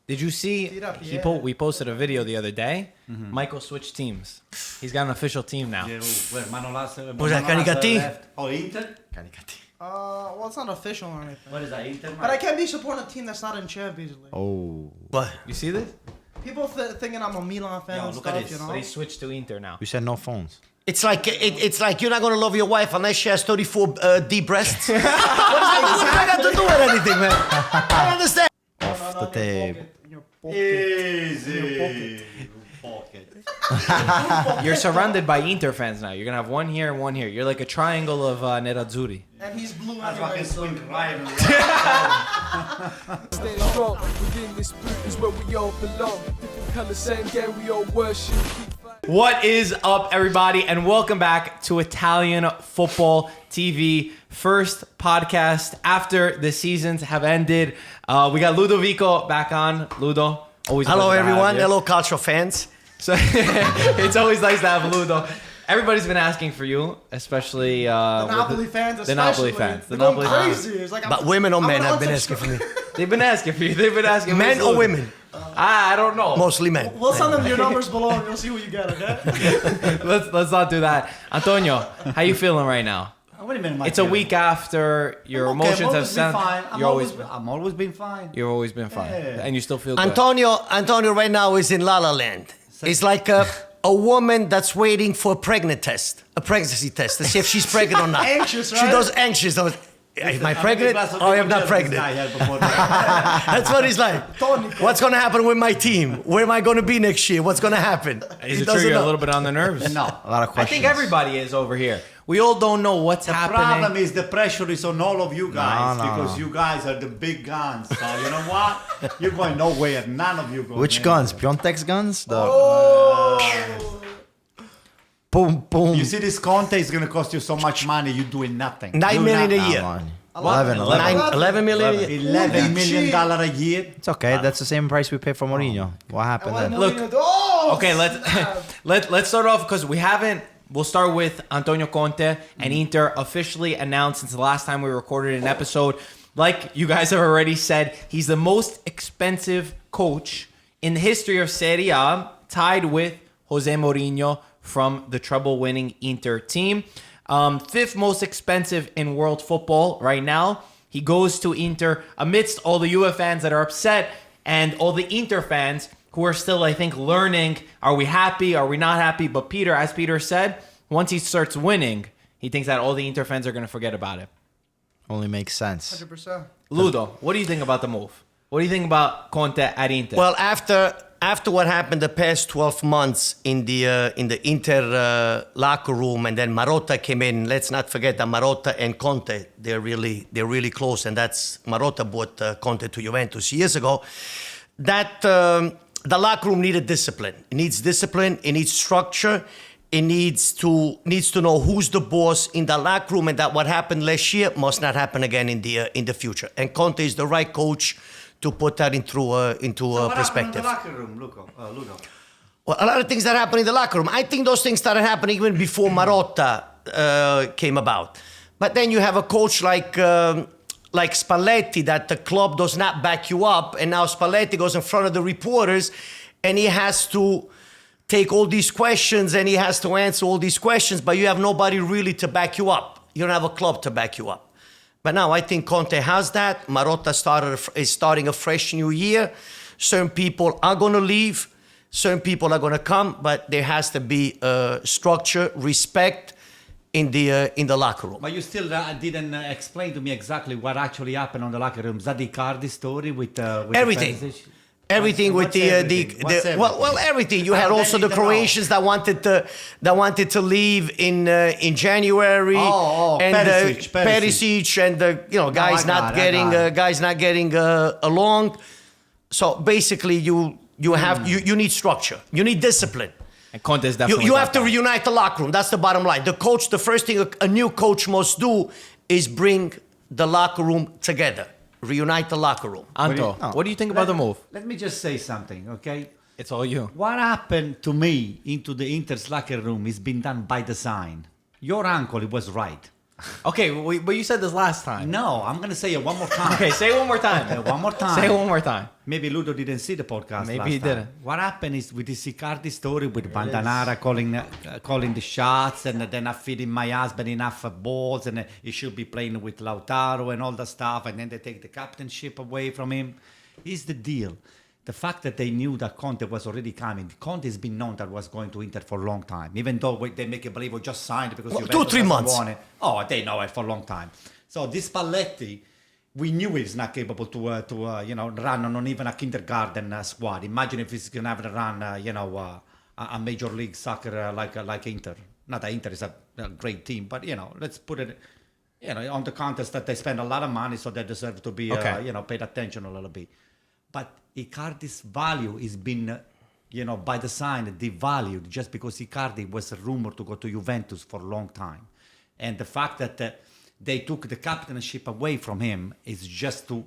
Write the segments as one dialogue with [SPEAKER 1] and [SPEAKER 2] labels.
[SPEAKER 1] Did you see? We posted a video the other day. Michael switched teams. He's got an official team now.
[SPEAKER 2] Was that Canicati?
[SPEAKER 3] Oh, Inter?
[SPEAKER 2] Canicati.
[SPEAKER 4] Well, it's not official or anything.
[SPEAKER 3] What is that, Inter?
[SPEAKER 4] But I can't be supporting a team that's not in Champions League.
[SPEAKER 2] Oh.
[SPEAKER 1] What? You see this?
[SPEAKER 4] People thinking I'm a Milan fan and stuff, you know?
[SPEAKER 1] But he switched to Inter now.
[SPEAKER 2] You said no phones.
[SPEAKER 5] It's like you're not gonna love your wife unless she has 34 deep breasts. What does that got to do with anything, man? I don't understand.
[SPEAKER 2] Off the tape.
[SPEAKER 3] Easy.
[SPEAKER 1] You're surrounded by Inter fans now. You're gonna have one here and one here. You're like a triangle of Nerazzurri.
[SPEAKER 4] And he's blue
[SPEAKER 3] That's
[SPEAKER 4] anyway.
[SPEAKER 3] fucking swing right.
[SPEAKER 6] Stay strong, within this boot is where we all belong. Different colors, same game, we all worship.
[SPEAKER 1] What is up, everybody, and welcome back to Italian Football TV. First podcast after the seasons have ended. We got Ludovico back on. Ludo, always.
[SPEAKER 5] Hello,
[SPEAKER 1] pleasure to have
[SPEAKER 5] everyone.
[SPEAKER 1] you.
[SPEAKER 5] Hello, cultural fans.
[SPEAKER 1] So it's always nice to have Ludo. Everybody's been asking for you, especially
[SPEAKER 4] The Napoli fans,
[SPEAKER 1] the Napoli
[SPEAKER 4] especially.
[SPEAKER 1] fans. The
[SPEAKER 4] They're going
[SPEAKER 1] Napoli fans.
[SPEAKER 4] crazy. It's like
[SPEAKER 5] But women or
[SPEAKER 4] I'm
[SPEAKER 5] men
[SPEAKER 4] gonna
[SPEAKER 5] have been
[SPEAKER 4] unsubscribe.
[SPEAKER 5] asking for me.
[SPEAKER 1] They've been asking for you. They've been asking.
[SPEAKER 5] Men
[SPEAKER 1] where's
[SPEAKER 5] or
[SPEAKER 1] Ludo?
[SPEAKER 5] women?
[SPEAKER 1] I don't know.
[SPEAKER 5] Mostly men.
[SPEAKER 4] We'll send them your numbers below and you'll see what you get, okay?
[SPEAKER 1] Let's not do that. Antonio, how you feeling right now?
[SPEAKER 3] What do you mean,
[SPEAKER 1] It's a week after your emotions have sent.
[SPEAKER 3] I'm always been fine.
[SPEAKER 1] You've always been fine,
[SPEAKER 3] Yeah.
[SPEAKER 1] and you still feel good.
[SPEAKER 5] Antonio right now is in La La Land. It's like a woman that's waiting for a pregnancy test to see if she's pregnant or not.
[SPEAKER 4] Anxious,
[SPEAKER 5] She
[SPEAKER 4] right?
[SPEAKER 5] does anxious. Am I pregnant or am I not pregnant? That's what he's like. What's going to happen with my team? Where am I going to be next year? What's going to happen?
[SPEAKER 1] Is
[SPEAKER 5] He
[SPEAKER 1] it true
[SPEAKER 5] doesn't
[SPEAKER 1] you're a
[SPEAKER 5] know.
[SPEAKER 1] little bit on the nerves?
[SPEAKER 3] No.
[SPEAKER 2] A lot of
[SPEAKER 1] I
[SPEAKER 2] questions.
[SPEAKER 1] think everybody is over here. We all don't know what's
[SPEAKER 3] The
[SPEAKER 1] happening.
[SPEAKER 3] problem is the pressure is on all of you guys
[SPEAKER 2] No.
[SPEAKER 3] because you guys are the big guns. So you know what? You're going nowhere. None of you going
[SPEAKER 2] Which
[SPEAKER 3] anywhere.
[SPEAKER 2] guns? Piontek's guns? The
[SPEAKER 5] Boom, boom.
[SPEAKER 3] You see, this Conte is going to cost you so much money. You're doing nothing.
[SPEAKER 5] 9 million a year.
[SPEAKER 2] Come on.
[SPEAKER 4] 11.
[SPEAKER 5] 11 million a year.
[SPEAKER 3] $11 million a year.
[SPEAKER 2] It's okay. That's the same price we pay for Mourinho. What happened then?
[SPEAKER 1] Look, okay, let's start off because we haven't. We'll start with Antonio Conte and Inter officially announced since the last time we recorded an episode. Like you guys have already said, he's the most expensive coach in the history of Serie A, tied with Jose Mourinho from the treble-winning Inter team. Fifth most expensive in world football right now. He goes to Inter amidst all the Juve fans that are upset and all the Inter fans who are still, I think, learning, are we happy, are we not happy? But Peter, as Peter said, once he starts winning, he thinks that all the Inter fans are going to forget about it.
[SPEAKER 2] Only makes sense.
[SPEAKER 4] 100%.
[SPEAKER 1] Ludo, what do you think about the move? What do you think about Conte at Inter?
[SPEAKER 5] Well, after what happened the past 12 months in the Inter locker room, and then Marotta came in. Let's not forget that Marotta and Conte, they're really close, and that's Marotta bought Conte to Juventus years ago. That the locker room needed discipline. It needs discipline. It needs structure. It needs to know who's the boss in the locker room, and that what happened last year must not happen again in the future. And Conte is the right coach to put that into perspective.
[SPEAKER 3] What happened in the locker room, Ludo?
[SPEAKER 5] Well, a lot of things that happen in the locker room. I think those things started happening even before Marotta came about. But then you have a coach like Spalletti that the club does not back you up, and now Spalletti goes in front of the reporters, and he has to take all these questions and he has to answer all these questions, but you have nobody really to back you up. You don't have a club to back you up. But now I think Conte has that. Marotta is starting a fresh new year. Certain people are going to leave. Certain people are going to come, but there has to be structure, respect in the locker room.
[SPEAKER 3] But you still didn't explain to me exactly what actually happened on the locker room. Is that the Icardi story with
[SPEAKER 5] Everything.
[SPEAKER 3] The Perisic?
[SPEAKER 5] Everything with
[SPEAKER 3] What's everything? What's
[SPEAKER 5] well, everything. You had
[SPEAKER 3] And
[SPEAKER 5] also
[SPEAKER 3] then
[SPEAKER 5] the
[SPEAKER 3] you know.
[SPEAKER 5] Croatians that wanted to leave in January. And Perisic and guys not getting along. So basically, you need structure. You need discipline.
[SPEAKER 1] and Conte is definitely
[SPEAKER 5] You
[SPEAKER 1] got
[SPEAKER 5] have to
[SPEAKER 1] that.
[SPEAKER 5] reunite the locker room. That's the bottom line. The first thing a new coach must do is bring the locker room together. Reunite the locker room.
[SPEAKER 1] Anto, what do you think about the move?
[SPEAKER 3] Let me just say something, okay?
[SPEAKER 1] It's all you.
[SPEAKER 3] What happened to me into the Inter's locker room is been done by design. Your uncle was right.
[SPEAKER 1] Okay, but you said this last time.
[SPEAKER 3] No, I'm going to say it one more time.
[SPEAKER 1] Okay, say it one more time.
[SPEAKER 3] One more time.
[SPEAKER 1] Say it one more time.
[SPEAKER 3] Maybe Ludo didn't see the podcast.
[SPEAKER 1] Maybe
[SPEAKER 3] last
[SPEAKER 1] he
[SPEAKER 3] time.
[SPEAKER 1] didn't.
[SPEAKER 3] What happened is with this Icardi story with Bandanara calling the shots and then not feeding my husband enough balls and he should be playing with Lautaro and all that stuff and then they take the captainship away from him. Here's the deal. The fact that they knew that Conte was already coming. Conte has been known that was going to Inter for a long time, even though they make it believe we just signed because
[SPEAKER 5] Well,
[SPEAKER 3] Juventus
[SPEAKER 5] 2-3 months.
[SPEAKER 3] won it. Oh, they know it for a long time. So this Spalletti, we knew he's not capable to run on even a kindergarten squad. Imagine if he's gonna have to run, a major league soccer like Inter. Not that Inter is a great team, but let's put it, on the contest that they spend a lot of money, so they deserve to be, paid attention a little bit. But Icardi's value has been, by design, devalued just because Icardi was rumored to go to Juventus for a long time. And the fact that they took the captainship away from him is just to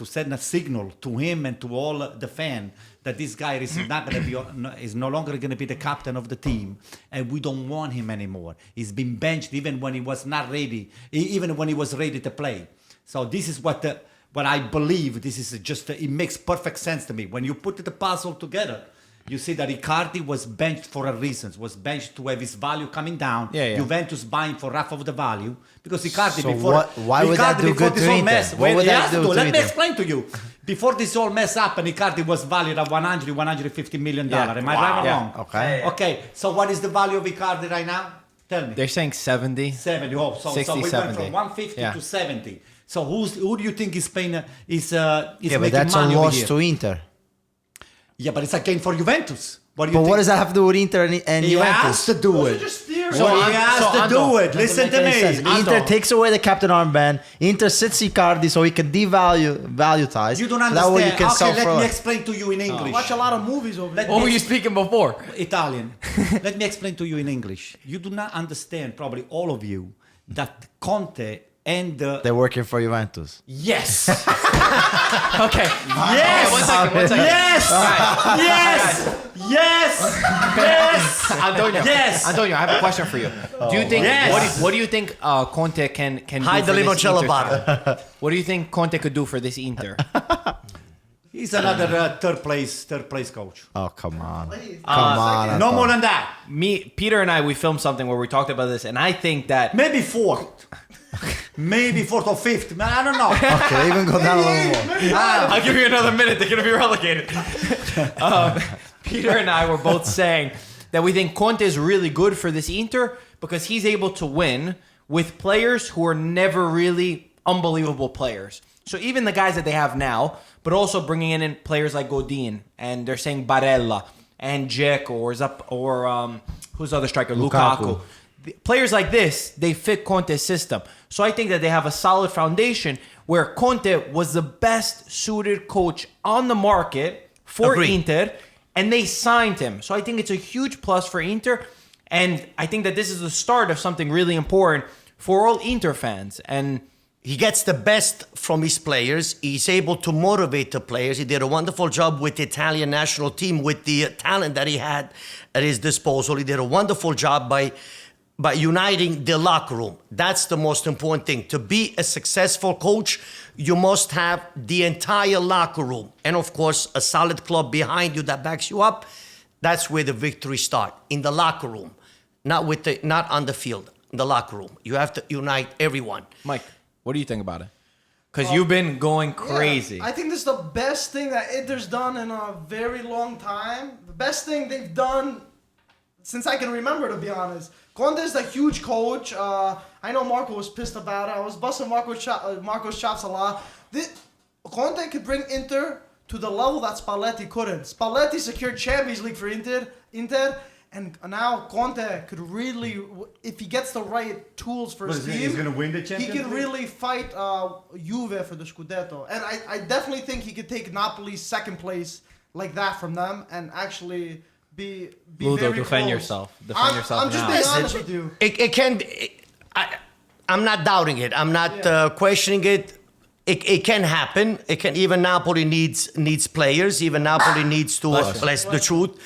[SPEAKER 3] send a signal to him and to all the fan that this guy is not going to be is no longer going to be the captain of the team, and we don't want him anymore. He's been benched even when he was not ready, even when he was ready to play. So this is what I believe. This is just it makes perfect sense to me when you put the puzzle together. You see that Icardi was benched for a reason. Was benched to have his value coming down.
[SPEAKER 1] Yeah.
[SPEAKER 3] Juventus buying for half of the value because Icardi
[SPEAKER 2] So
[SPEAKER 3] before.
[SPEAKER 2] why would that do good
[SPEAKER 3] this
[SPEAKER 2] to
[SPEAKER 3] whole
[SPEAKER 2] Inter?
[SPEAKER 3] mess.
[SPEAKER 2] What would that do to
[SPEAKER 3] Let me
[SPEAKER 2] Inter?
[SPEAKER 3] explain to you. Before this whole mess happened, Icardi was valued at $150 million.
[SPEAKER 1] Yeah.
[SPEAKER 3] Am I right or
[SPEAKER 1] Yeah.
[SPEAKER 3] wrong?
[SPEAKER 2] Okay.
[SPEAKER 3] Okay. So what is the value of Icardi right now? Tell me.
[SPEAKER 1] They're saying 70.
[SPEAKER 3] 70. Oh, so
[SPEAKER 1] 60,
[SPEAKER 3] we
[SPEAKER 1] 70.
[SPEAKER 3] went from 150
[SPEAKER 1] Yeah.
[SPEAKER 3] to 70. So who do you think is paying? Is
[SPEAKER 2] Yeah,
[SPEAKER 3] making
[SPEAKER 2] but that's a
[SPEAKER 3] money over
[SPEAKER 2] loss
[SPEAKER 3] here?
[SPEAKER 2] to Inter.
[SPEAKER 3] Yeah, but it's a gain for Juventus. What do you
[SPEAKER 2] But
[SPEAKER 3] think?
[SPEAKER 2] what does that have to do with Inter and
[SPEAKER 3] He
[SPEAKER 2] Juventus?
[SPEAKER 3] has to do
[SPEAKER 4] Those are
[SPEAKER 3] it.
[SPEAKER 4] just theories.
[SPEAKER 1] So
[SPEAKER 3] He has to do
[SPEAKER 1] Anto,
[SPEAKER 3] it. Listen to
[SPEAKER 2] Makes
[SPEAKER 3] me.
[SPEAKER 2] sense. Inter
[SPEAKER 1] Anto.
[SPEAKER 2] takes away the captain armband. Inter sits Icardi so he can devalutize.
[SPEAKER 3] You don't
[SPEAKER 2] So
[SPEAKER 3] understand.
[SPEAKER 2] that way you can sell
[SPEAKER 3] Okay,
[SPEAKER 2] for
[SPEAKER 3] let me
[SPEAKER 2] less.
[SPEAKER 3] explain to you in
[SPEAKER 4] I
[SPEAKER 3] English.
[SPEAKER 4] watch a lot of movies over there.
[SPEAKER 1] What were you speaking before?
[SPEAKER 3] Italian. Let me explain to you in English. You do not understand, probably all of you, that Conte and
[SPEAKER 2] They're working for Juventus.
[SPEAKER 3] yes,
[SPEAKER 1] Okay.
[SPEAKER 3] yes,
[SPEAKER 1] One second.
[SPEAKER 3] yes, yes.
[SPEAKER 1] Antonio.
[SPEAKER 3] Yes.
[SPEAKER 1] Antonio, I have a question for you. Do you think
[SPEAKER 3] Yes.
[SPEAKER 1] what do you think Conte can
[SPEAKER 5] Hide
[SPEAKER 1] do
[SPEAKER 5] the
[SPEAKER 1] for this
[SPEAKER 5] limoncello
[SPEAKER 1] Inter
[SPEAKER 5] bottle.
[SPEAKER 1] side? What do you think Conte could do for this Inter?
[SPEAKER 3] He's another third place coach.
[SPEAKER 2] Oh, come on. Come on.
[SPEAKER 3] No more than that.
[SPEAKER 1] Peter and I, we filmed something where we talked about this, and I think that
[SPEAKER 3] Maybe fourth. Maybe fourth or fifth. Man, I don't know.
[SPEAKER 2] Okay, even go down a little more.
[SPEAKER 1] I'll give you another minute. They're going to be relegated. Peter and I were both saying that we think Conte is really good for this Inter because he's able to win with players who are never really unbelievable players. So even the guys that they have now, but also bringing in players like Godin, and they're saying Barella and Dzeko or who's the other striker? Lukaku. Players like this, they fit Conte's system. So I think that they have a solid foundation where Conte was the best suited coach on the market for
[SPEAKER 5] Agreed.
[SPEAKER 1] Inter, and they signed him. So I think it's a huge plus for Inter, and I think that this is the start of something really important for all Inter fans. And
[SPEAKER 5] He gets the best from his players. He's able to motivate the players. He did a wonderful job with the Italian national team with the talent that he had at his disposal. He did a wonderful job by uniting the locker room. That's the most important thing. To be a successful coach, you must have the entire locker room. And of course, a solid club behind you that backs you up. That's where the victories start, in the locker room. Not on the field, in the locker room. You have to unite everyone.
[SPEAKER 1] Mike, what do you think about it? Because you've been going crazy.
[SPEAKER 4] Yeah, I think this is the best thing that Inter's done in a very long time. The best thing they've done since I can remember, to be honest. Conte is a huge coach. I know Marco was pissed about it. I was busting Marco's chops a lot. Conte could bring Inter to the level that Spalletti couldn't. Spalletti secured Champions League for Inter, and now Conte could really, if he gets the right tools for his team,
[SPEAKER 3] He's going to win the
[SPEAKER 4] he
[SPEAKER 3] Champions
[SPEAKER 4] can
[SPEAKER 3] League?
[SPEAKER 4] really fight Juve for the Scudetto. And I definitely think he could take Napoli's second place like that from them and actually be
[SPEAKER 1] Ludo,
[SPEAKER 4] very
[SPEAKER 1] defend
[SPEAKER 4] close.
[SPEAKER 1] yourself. Defend yourself
[SPEAKER 4] I'm just
[SPEAKER 1] now.
[SPEAKER 4] being honest with you.
[SPEAKER 5] It can be. I'm not doubting it. I'm not questioning it. It can happen. It can. Even Napoli needs players. Even Napoli needs to bless the truth.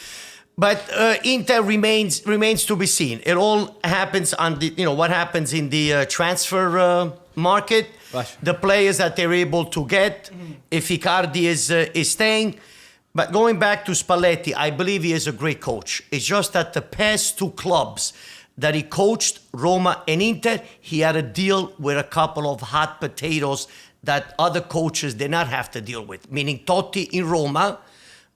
[SPEAKER 5] But Inter remains to be seen. It all happens on the what happens in the transfer market, the players that they're able to get. If Icardi is staying, but going back to Spalletti, I believe he is a great coach. It's just that the past two clubs that he coached, Roma and Inter, he had to deal with a couple of hot potatoes that other coaches did not have to deal with. Meaning Totti in Roma.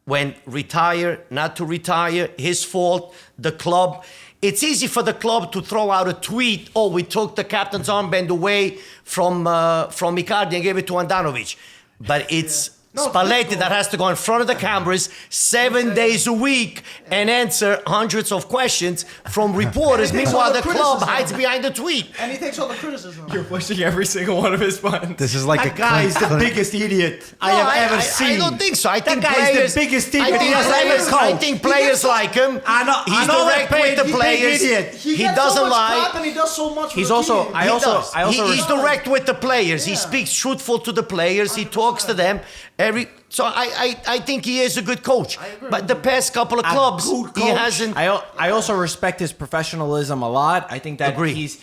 [SPEAKER 5] When retire, not to retire, his fault, the club. It's easy for the club to throw out a tweet, oh, we took the captain's armband away from Icardi and gave it to Andanovic. But it's Spalletti that has to go in front of the cameras 7 days a week and answer hundreds of questions from reporters. Meanwhile, the club hides behind the tweet.
[SPEAKER 4] And he takes all the criticism.
[SPEAKER 1] You're pushing every single one of his buttons.
[SPEAKER 2] This is like
[SPEAKER 3] That guy is the biggest idiot I
[SPEAKER 5] No,
[SPEAKER 3] have ever seen.
[SPEAKER 5] I don't think so. I think
[SPEAKER 3] that guy
[SPEAKER 5] players,
[SPEAKER 3] is the biggest idiot
[SPEAKER 5] I think
[SPEAKER 3] he has ever
[SPEAKER 5] players,
[SPEAKER 3] coached.
[SPEAKER 5] I think players like him. He's direct with the players.
[SPEAKER 4] He
[SPEAKER 5] He doesn't lie.
[SPEAKER 4] And he does so much for
[SPEAKER 1] He's
[SPEAKER 4] the
[SPEAKER 1] also,
[SPEAKER 4] team.
[SPEAKER 1] I also
[SPEAKER 5] He's direct with the players. He speaks truthful to the players. He talks to them. So I think he is a good coach. But the past couple of clubs, he hasn't.
[SPEAKER 1] I also respect his professionalism a lot. I think that
[SPEAKER 5] Agree.
[SPEAKER 1] he's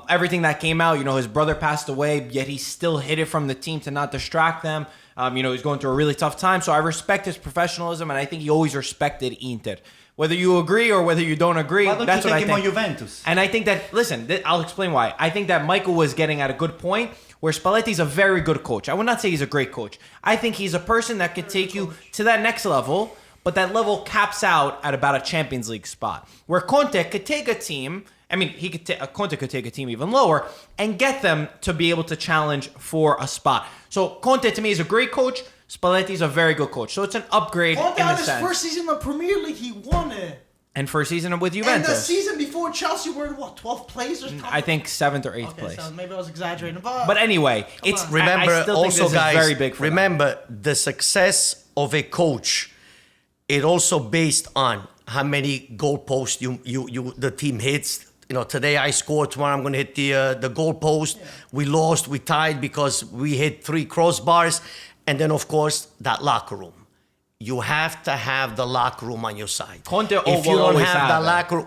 [SPEAKER 1] everything that came out. His brother passed away, yet he still hid it from the team to not distract them. He's going through a really tough time. So I respect his professionalism, and I think he always respected Inter. Whether you agree or whether you don't agree,
[SPEAKER 3] Why don't
[SPEAKER 1] that's
[SPEAKER 3] you
[SPEAKER 1] what I
[SPEAKER 3] take him
[SPEAKER 1] think.
[SPEAKER 3] on Juventus?
[SPEAKER 1] And I think that, listen, I'll explain why. I think that Michael was getting at a good point where Spalletti's a very good coach. I would not say he's a great coach. I think he's a person that could take you to that next level, but that level caps out at about a Champions League spot. Where Conte could take a team, Conte could take a team even lower and get them to be able to challenge for a spot. So Conte to me is a great coach. Spalletti's a very good coach. So it's an upgrade
[SPEAKER 4] Conte
[SPEAKER 1] in a
[SPEAKER 4] on his
[SPEAKER 1] sense.
[SPEAKER 4] first season in the Premier League, he won it.
[SPEAKER 1] And first season with
[SPEAKER 4] And
[SPEAKER 1] Juventus.
[SPEAKER 4] the season before Chelsea were in 12th place or something?
[SPEAKER 1] I think 7th or 8th
[SPEAKER 4] Okay,
[SPEAKER 1] place.
[SPEAKER 4] so maybe I was exaggerating. But
[SPEAKER 1] But anyway, it's
[SPEAKER 4] on.
[SPEAKER 5] Remember,
[SPEAKER 1] I still
[SPEAKER 5] also,
[SPEAKER 1] think this
[SPEAKER 5] guys,
[SPEAKER 1] is very big for them.
[SPEAKER 5] remember the success of a coach. It also based on how many goalposts the team hits. Today I scored. Tomorrow I'm going to hit the goalpost. Yeah. We lost. We tied because we hit 3 crossbars, and then of course that locker room. You have to have the locker room on your side.
[SPEAKER 1] Conte
[SPEAKER 5] if you
[SPEAKER 1] will
[SPEAKER 5] don't
[SPEAKER 1] always
[SPEAKER 5] have
[SPEAKER 1] have
[SPEAKER 5] the
[SPEAKER 1] it.
[SPEAKER 5] locker room,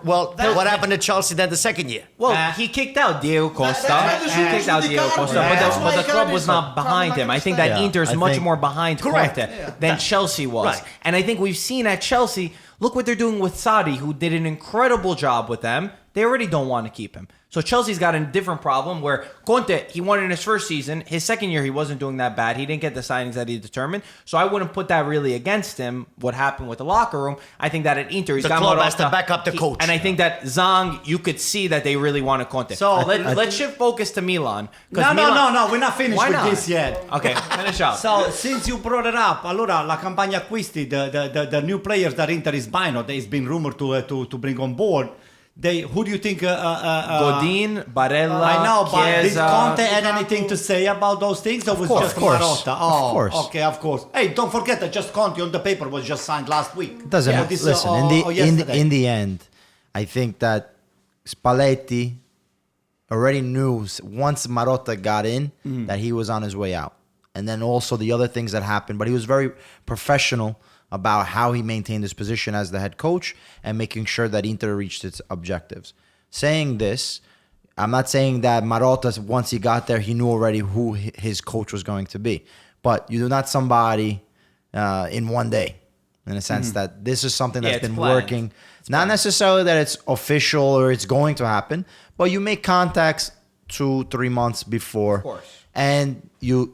[SPEAKER 5] what happened to Chelsea then the second year?
[SPEAKER 1] Well, he kicked out Diego Costa.
[SPEAKER 4] that's what
[SPEAKER 1] He
[SPEAKER 4] the
[SPEAKER 1] kicked out
[SPEAKER 4] Juventus
[SPEAKER 1] Diego
[SPEAKER 4] did.
[SPEAKER 1] Costa,
[SPEAKER 4] Yeah.
[SPEAKER 1] but
[SPEAKER 4] That's why
[SPEAKER 1] the club
[SPEAKER 4] Icardi
[SPEAKER 1] was
[SPEAKER 4] is
[SPEAKER 1] not behind him. I think that
[SPEAKER 2] Yeah,
[SPEAKER 1] Inter's
[SPEAKER 2] I
[SPEAKER 1] much
[SPEAKER 2] think-
[SPEAKER 1] more behind
[SPEAKER 5] Correct.
[SPEAKER 1] Conte
[SPEAKER 5] Yeah.
[SPEAKER 1] than Chelsea was.
[SPEAKER 5] Right.
[SPEAKER 1] And I think we've seen at Chelsea, look what they're doing with Sarri, who did an incredible job with them. They already don't want to keep him. So Chelsea's got a different problem where Conte, he won in his first season. His second year, he wasn't doing that bad. He didn't get the signings that he determined. So I wouldn't put that really against him, what happened with the locker room. I think that at Inter, he's
[SPEAKER 5] The
[SPEAKER 1] got
[SPEAKER 5] club
[SPEAKER 1] Marotta.
[SPEAKER 5] has to back up the coach.
[SPEAKER 1] And I think that Zhang, you could see that they really wanted Conte.
[SPEAKER 3] So,
[SPEAKER 1] let's shift focus to Milan. 'cause
[SPEAKER 3] No,
[SPEAKER 1] Milan-
[SPEAKER 3] no, we're not finished
[SPEAKER 1] Why
[SPEAKER 3] with
[SPEAKER 1] not?
[SPEAKER 3] this yet.
[SPEAKER 1] Okay, finish up.
[SPEAKER 3] So, since you brought it up, allora la campagna acquisti, the new players that Inter is buying, or there's been rumored to bring on board. Who do you think?
[SPEAKER 1] Godin, Barella,
[SPEAKER 3] I know, but did
[SPEAKER 1] Chiesa.
[SPEAKER 3] Conte had anything to say about those things, or was just
[SPEAKER 2] Of course.
[SPEAKER 3] Marotta?
[SPEAKER 2] Of course.
[SPEAKER 3] Okay, of course. Hey, don't forget that just Conte on the paper was just signed last week.
[SPEAKER 2] It doesn't
[SPEAKER 3] Yeah.
[SPEAKER 2] matter.
[SPEAKER 3] This,
[SPEAKER 2] Listen,
[SPEAKER 3] or yesterday.
[SPEAKER 2] in the end, I think that Spalletti already knew once Marotta got in that he was on his way out. And then also the other things that happened. But he was very professional about how he maintained his position as the head coach and making sure that Inter reached its objectives. Saying this, I'm not saying that Marotta, once he got there, he knew already who his coach was going to be. But you do not somebody in one day, in a sense that this is something that's
[SPEAKER 1] it's
[SPEAKER 2] been
[SPEAKER 1] planned.
[SPEAKER 2] working. Not necessarily that it's official or it's going to happen, but you make contacts 2-3 months before,
[SPEAKER 1] Of course.
[SPEAKER 2] and you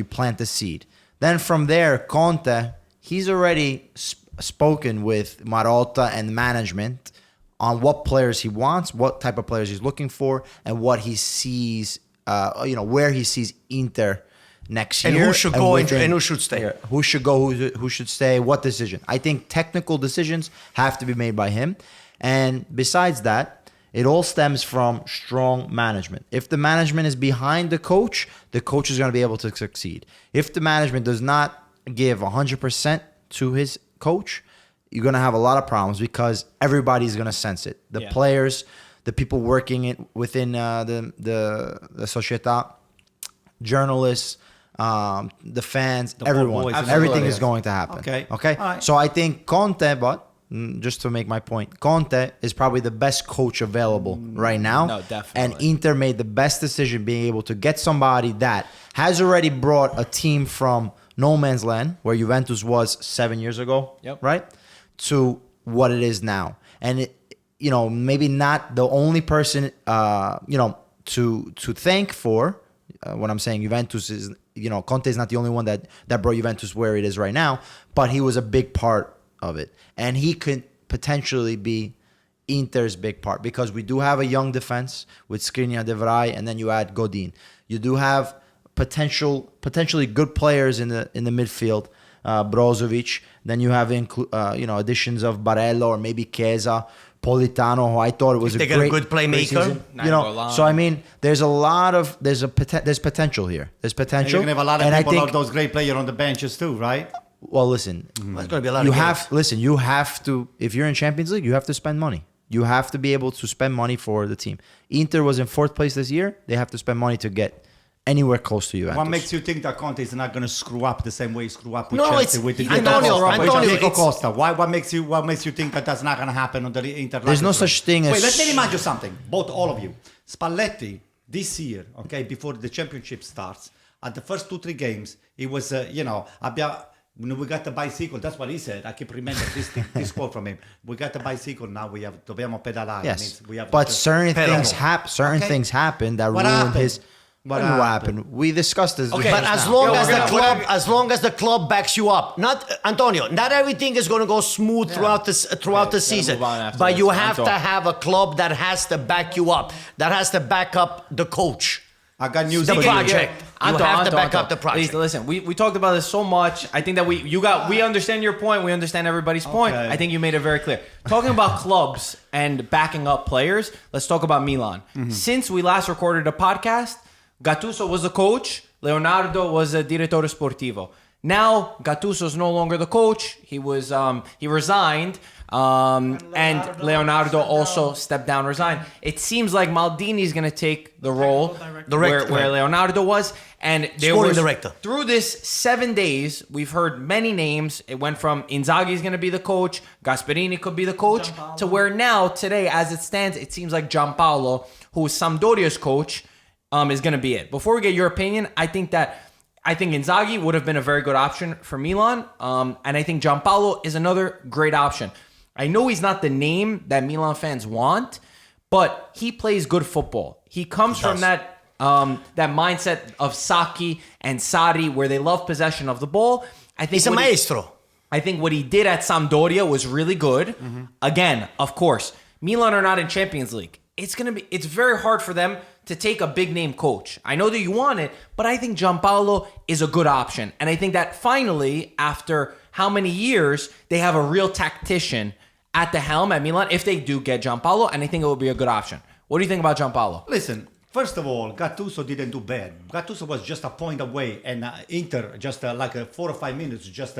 [SPEAKER 2] plant the seed. Then from there, Conte, he's already spoken with Marotta and management on what players he wants, what type of players he's looking for, and what he sees, where he sees Inter next
[SPEAKER 5] And
[SPEAKER 2] year.
[SPEAKER 5] who should go and
[SPEAKER 2] within-
[SPEAKER 5] who should stay.
[SPEAKER 2] Yeah, who should go, who should stay, what decision. I think technical decisions have to be made by him. And besides that, it all stems from strong management. If the management is behind the coach is going to be able to succeed. If the management does not give 100% to his coach, you're going to have a lot of problems because everybody's going to sense it. The players, the people working within the società, journalists, the fans, everyone.
[SPEAKER 3] boys and
[SPEAKER 2] Everything
[SPEAKER 3] everybody.
[SPEAKER 2] is going to happen.
[SPEAKER 3] Okay.
[SPEAKER 2] Okay.
[SPEAKER 3] All right.
[SPEAKER 2] So I think Conte, but just to make my point, Conte is probably the best coach available right now.
[SPEAKER 1] No, definitely.
[SPEAKER 2] And Inter made the best decision being able to get somebody that has already brought a team from no man's land, where Juventus was 7 years ago, right, to what it is now. And it, maybe not the only person, to thank for what I'm saying. Juventus is, Conte is not the only one that brought Juventus where it is right now, but he was a big part of it. And he could potentially be Inter's big part, because we do have a young defense with Skriniar, De Vrij, and then you add Godin. You do have potentially good players in the midfield, Brozovic. Then you have additions of Barella or maybe Chiesa, Politano, who I thought it was
[SPEAKER 5] they
[SPEAKER 2] a
[SPEAKER 5] get
[SPEAKER 2] great
[SPEAKER 5] a good playmaker.
[SPEAKER 2] So I mean, there's potential here. There's potential.
[SPEAKER 3] You're gonna have a lot of
[SPEAKER 2] and
[SPEAKER 3] people,
[SPEAKER 2] I
[SPEAKER 3] all
[SPEAKER 2] think,
[SPEAKER 3] those great players on the benches too, right?
[SPEAKER 2] well, listen,
[SPEAKER 5] There's going to be a lot
[SPEAKER 2] you
[SPEAKER 5] of
[SPEAKER 2] have
[SPEAKER 5] games.
[SPEAKER 2] you have to, if you're in Champions League, you have to spend money. You have to be able to spend money for the team. Inter was in 4th place this year. They have to spend money to get anywhere close to Juventus.
[SPEAKER 3] What makes you think that Conte is not going to screw up the same way he screw up with
[SPEAKER 5] No,
[SPEAKER 3] Chelsea?
[SPEAKER 5] it's-
[SPEAKER 3] With the
[SPEAKER 5] Antonio,
[SPEAKER 3] Diego
[SPEAKER 5] it's-
[SPEAKER 3] Costa. What makes you think that that's not going to happen on the Inter?
[SPEAKER 2] There's no such thing as...
[SPEAKER 3] Wait, let me remind you something. All of you. Spalletti this year, okay, before the championship starts, at the first 2-3 games, it was we got the bicycle. That's what he said. I keep remembering this quote from him. We got the bicycle. Now we have dobbiamo pedalare.
[SPEAKER 2] Yes,
[SPEAKER 3] Means we have
[SPEAKER 2] but
[SPEAKER 3] to
[SPEAKER 2] certain
[SPEAKER 5] pedal.
[SPEAKER 2] things happen that
[SPEAKER 3] What
[SPEAKER 2] ruined
[SPEAKER 3] happened?
[SPEAKER 2] his...
[SPEAKER 3] What
[SPEAKER 2] What happened? We discussed this.
[SPEAKER 1] Okay,
[SPEAKER 5] But
[SPEAKER 1] just
[SPEAKER 5] as
[SPEAKER 1] now.
[SPEAKER 5] long
[SPEAKER 1] Yeah,
[SPEAKER 5] as
[SPEAKER 1] we're
[SPEAKER 5] the
[SPEAKER 1] gonna-
[SPEAKER 5] club,
[SPEAKER 1] we're gonna-
[SPEAKER 5] as long as the club backs you up, not Antonio. Not everything is going to go smooth throughout the season.
[SPEAKER 1] move on after
[SPEAKER 5] But
[SPEAKER 1] this.
[SPEAKER 5] you have
[SPEAKER 1] Anto.
[SPEAKER 5] to have a club that has to back you up, that has to back up the coach.
[SPEAKER 3] I got news
[SPEAKER 5] The
[SPEAKER 3] for you.
[SPEAKER 5] project. You have to back up the project.
[SPEAKER 1] Please, listen, we talked about this so much. I think that we understand your point. We understand everybody's point.
[SPEAKER 3] Okay.
[SPEAKER 1] I think you made it very clear. Talking about clubs and backing up players, let's talk about Milan. Since we last recorded a podcast, Gattuso was the coach. Leonardo was a direttore sportivo. Now Gattuso is no longer the coach. He resigned. And Leonardo also stepped down, resigned. It seems like Maldini's going to take the role where Leonardo was. And there
[SPEAKER 5] Sporting
[SPEAKER 1] was,
[SPEAKER 5] director.
[SPEAKER 1] through this 7 days, we've heard many names. It went from Inzaghi's going to be the coach, Gasperini could be the coach, to where now, today, as it stands, it seems like Giampaolo, who is Sampdoria's coach, is going to be it. Before we get your opinion, I think Inzaghi would have been a very good option for Milan. And I think Giampaolo is another great option. I know he's not the name that Milan fans want, but he plays good football. He comes from that mindset of Sacchi and Sarri, where they love possession of the ball. I think
[SPEAKER 5] He's a maestro.
[SPEAKER 1] I think what he did at Sampdoria was really good. Again, of course, Milan are not in Champions League. It's very hard for them to take a big name coach. I know that you want it, but I think Giampaolo is a good option. And I think that finally, after how many years, they have a real tactician at the helm at Milan if they do get Giampaolo, and I think it will be a good option. What do you think about Giampaolo?
[SPEAKER 3] Listen, first of all, Gattuso didn't do bad. Gattuso was just a point away, and Inter just 4 or 5 minutes, just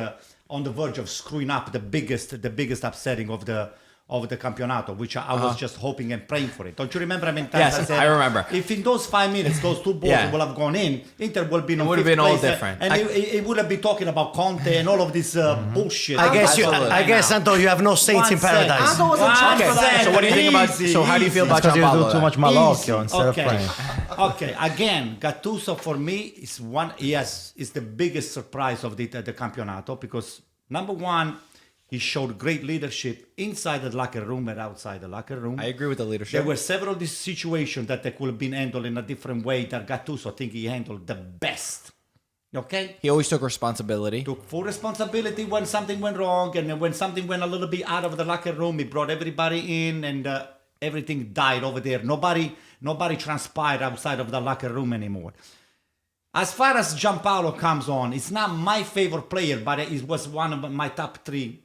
[SPEAKER 3] on the verge of screwing up the biggest upsetting of the campionato, which I was just hoping and praying for it. Don't you remember?
[SPEAKER 1] Yes, I remember.
[SPEAKER 3] If in those 5 minutes, those two balls will have gone in, Inter would have been on
[SPEAKER 1] would have
[SPEAKER 3] fifth
[SPEAKER 1] been all
[SPEAKER 3] place,
[SPEAKER 1] different.
[SPEAKER 3] and it would have been talking about Conte and all of this bullshit.
[SPEAKER 5] I guess
[SPEAKER 1] Absolutely.
[SPEAKER 5] Antonio, you have no saints in paradise.
[SPEAKER 4] Anto was a champ for that.
[SPEAKER 1] So what do you think about? So how do you feel about
[SPEAKER 2] Because you're doing
[SPEAKER 1] Giampaolo?
[SPEAKER 2] too much malocchio instead of playing.
[SPEAKER 3] Okay, again, Gattuso for me is is the biggest surprise of the campionato, because number one, he showed great leadership inside the locker room and outside the locker room.
[SPEAKER 1] I agree with the leadership.
[SPEAKER 3] There were several these situations that they could have been handled in a different way that Gattuso, I think he handled the best. Okay?
[SPEAKER 1] He always took responsibility.
[SPEAKER 3] Took full responsibility when something went wrong, and when something went a little bit out of the locker room, he brought everybody in, and everything died over there. Nobody transpired outside of the locker room anymore. As far as Giampaolo comes on, it's not my favorite player, but it was one of my top 3.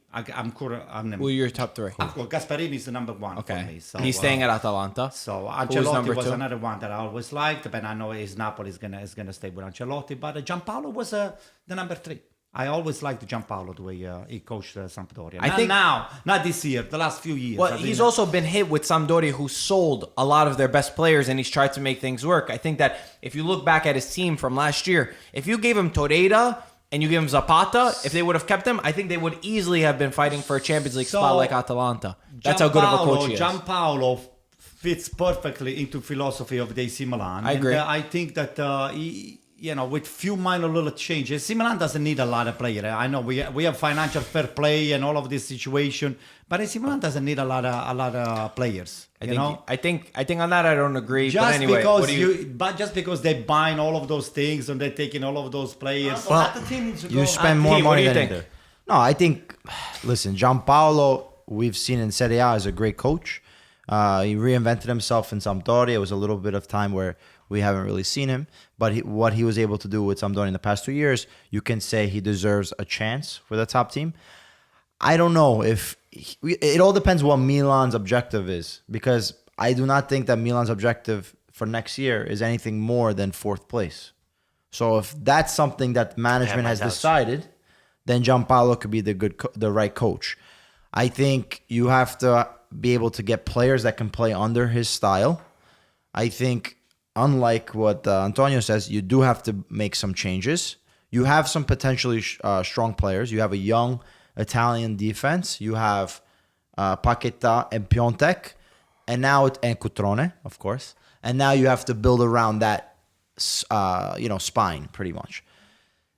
[SPEAKER 1] Well, you're top 3.
[SPEAKER 3] Of course, Gasperini is the number 1 for
[SPEAKER 1] Okay.
[SPEAKER 3] me. So,
[SPEAKER 1] He's staying at Atalanta.
[SPEAKER 3] So
[SPEAKER 1] Who's
[SPEAKER 3] Ancelotti
[SPEAKER 1] number
[SPEAKER 3] was
[SPEAKER 1] 2?
[SPEAKER 3] another one that I always liked, but I know Napoli is gonna stay with Ancelotti. But Giampaolo was the number 3. I always liked Giampaolo the way he coached Sampdoria.
[SPEAKER 1] I think
[SPEAKER 3] now, not this year, the last few years.
[SPEAKER 1] Well, he's also been hit with Sampdoria, who sold a lot of their best players, and he's tried to make things work. I think that if you look back at his team from last year, if you gave him Torreira and you give him Zapata, if they would have kept him, I think they would easily have been fighting for a Champions League spot like Atalanta. That's how good of a coach he is.
[SPEAKER 3] Gianpaolo fits perfectly into philosophy of the AC Milan.
[SPEAKER 1] I agree.
[SPEAKER 3] And, I think that with few minor little changes, AC Milan doesn't need a lot of players. I know we have financial fair play and all of this situation, but AC Milan doesn't need a lot of players.
[SPEAKER 1] I think on that I don't agree.
[SPEAKER 3] Just
[SPEAKER 1] but anyway,
[SPEAKER 3] just because they're buying all of those things and they're taking all of those players.
[SPEAKER 4] Well, the team needs to go.
[SPEAKER 2] You spend more
[SPEAKER 1] Team, what
[SPEAKER 2] money
[SPEAKER 1] do you
[SPEAKER 2] than
[SPEAKER 1] think?
[SPEAKER 2] Inter. No, I think. Listen, Gianpaolo, we've seen in Serie A, is a great coach. He reinvented himself in Sampdoria. It was a little bit of time where we haven't really seen him, but what he was able to do with Sampdoria in the past 2 years, you can say he deserves a chance for the top team. I don't know if it all depends what Milan's objective is, because I do not think that Milan's objective for next year is anything more than 4th place. So if that's something that management has decided, then Gianpaolo could be the right coach. I think you have to be able to get players that can play under his style. I think, unlike what Antonio says, you do have to make some changes. You have some potentially strong players. You have a young Italian defense. You have Paquetá and Piontek, and Cutrone, of course. And now you have to build around that, spine pretty much.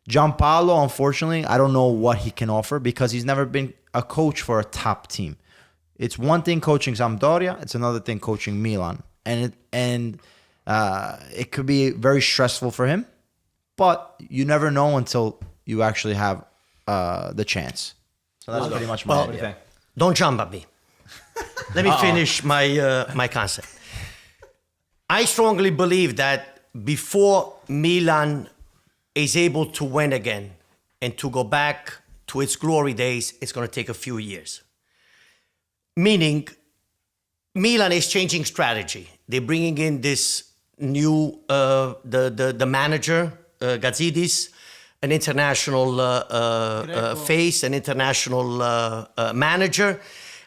[SPEAKER 2] Gianpaolo, unfortunately, I don't know what he can offer because he's never been a coach for a top team. It's one thing coaching Sampdoria. It's another thing coaching Milan, and it could be very stressful for him. But you never know until you actually have the chance. So that's pretty much my idea.
[SPEAKER 5] Don't jump at me. Let me finish my concept. I strongly believe that before Milan is able to win again and to go back to its glory days, it's going to take a few years. Meaning, Milan is changing strategy. They're bringing in this new, the manager, Gazidis, an international face, an international manager,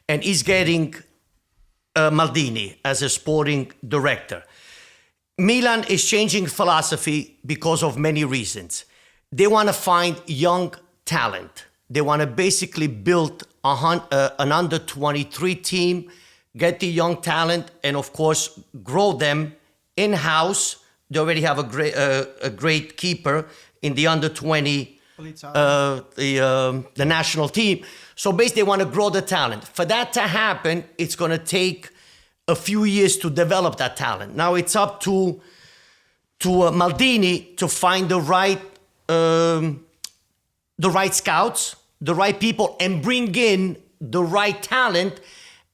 [SPEAKER 5] and he's getting Maldini as a sporting director. Milan is changing philosophy because of many reasons. They want to find young talent. They want to basically build an under-23 team, get the young talent, and of course, grow them in-house. They already have a great keeper in the under-20, the national team. So basically, they want to grow the talent. For that to happen, it's going to take a few years to develop that talent. Now it's up to Maldini to find the right scouts, the right people, and bring in the right talent,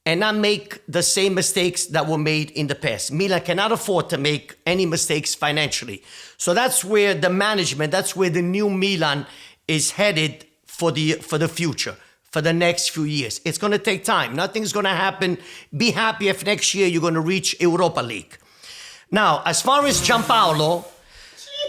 [SPEAKER 5] and not make the same mistakes that were made in the past. Milan cannot afford to make any mistakes financially. So that's where the management, that's where the new Milan is headed for the future, for the next few years. It's going to take time. Nothing's going to happen. Be happy if next year you're going to reach Europa League. Now, as far as Gianpaolo,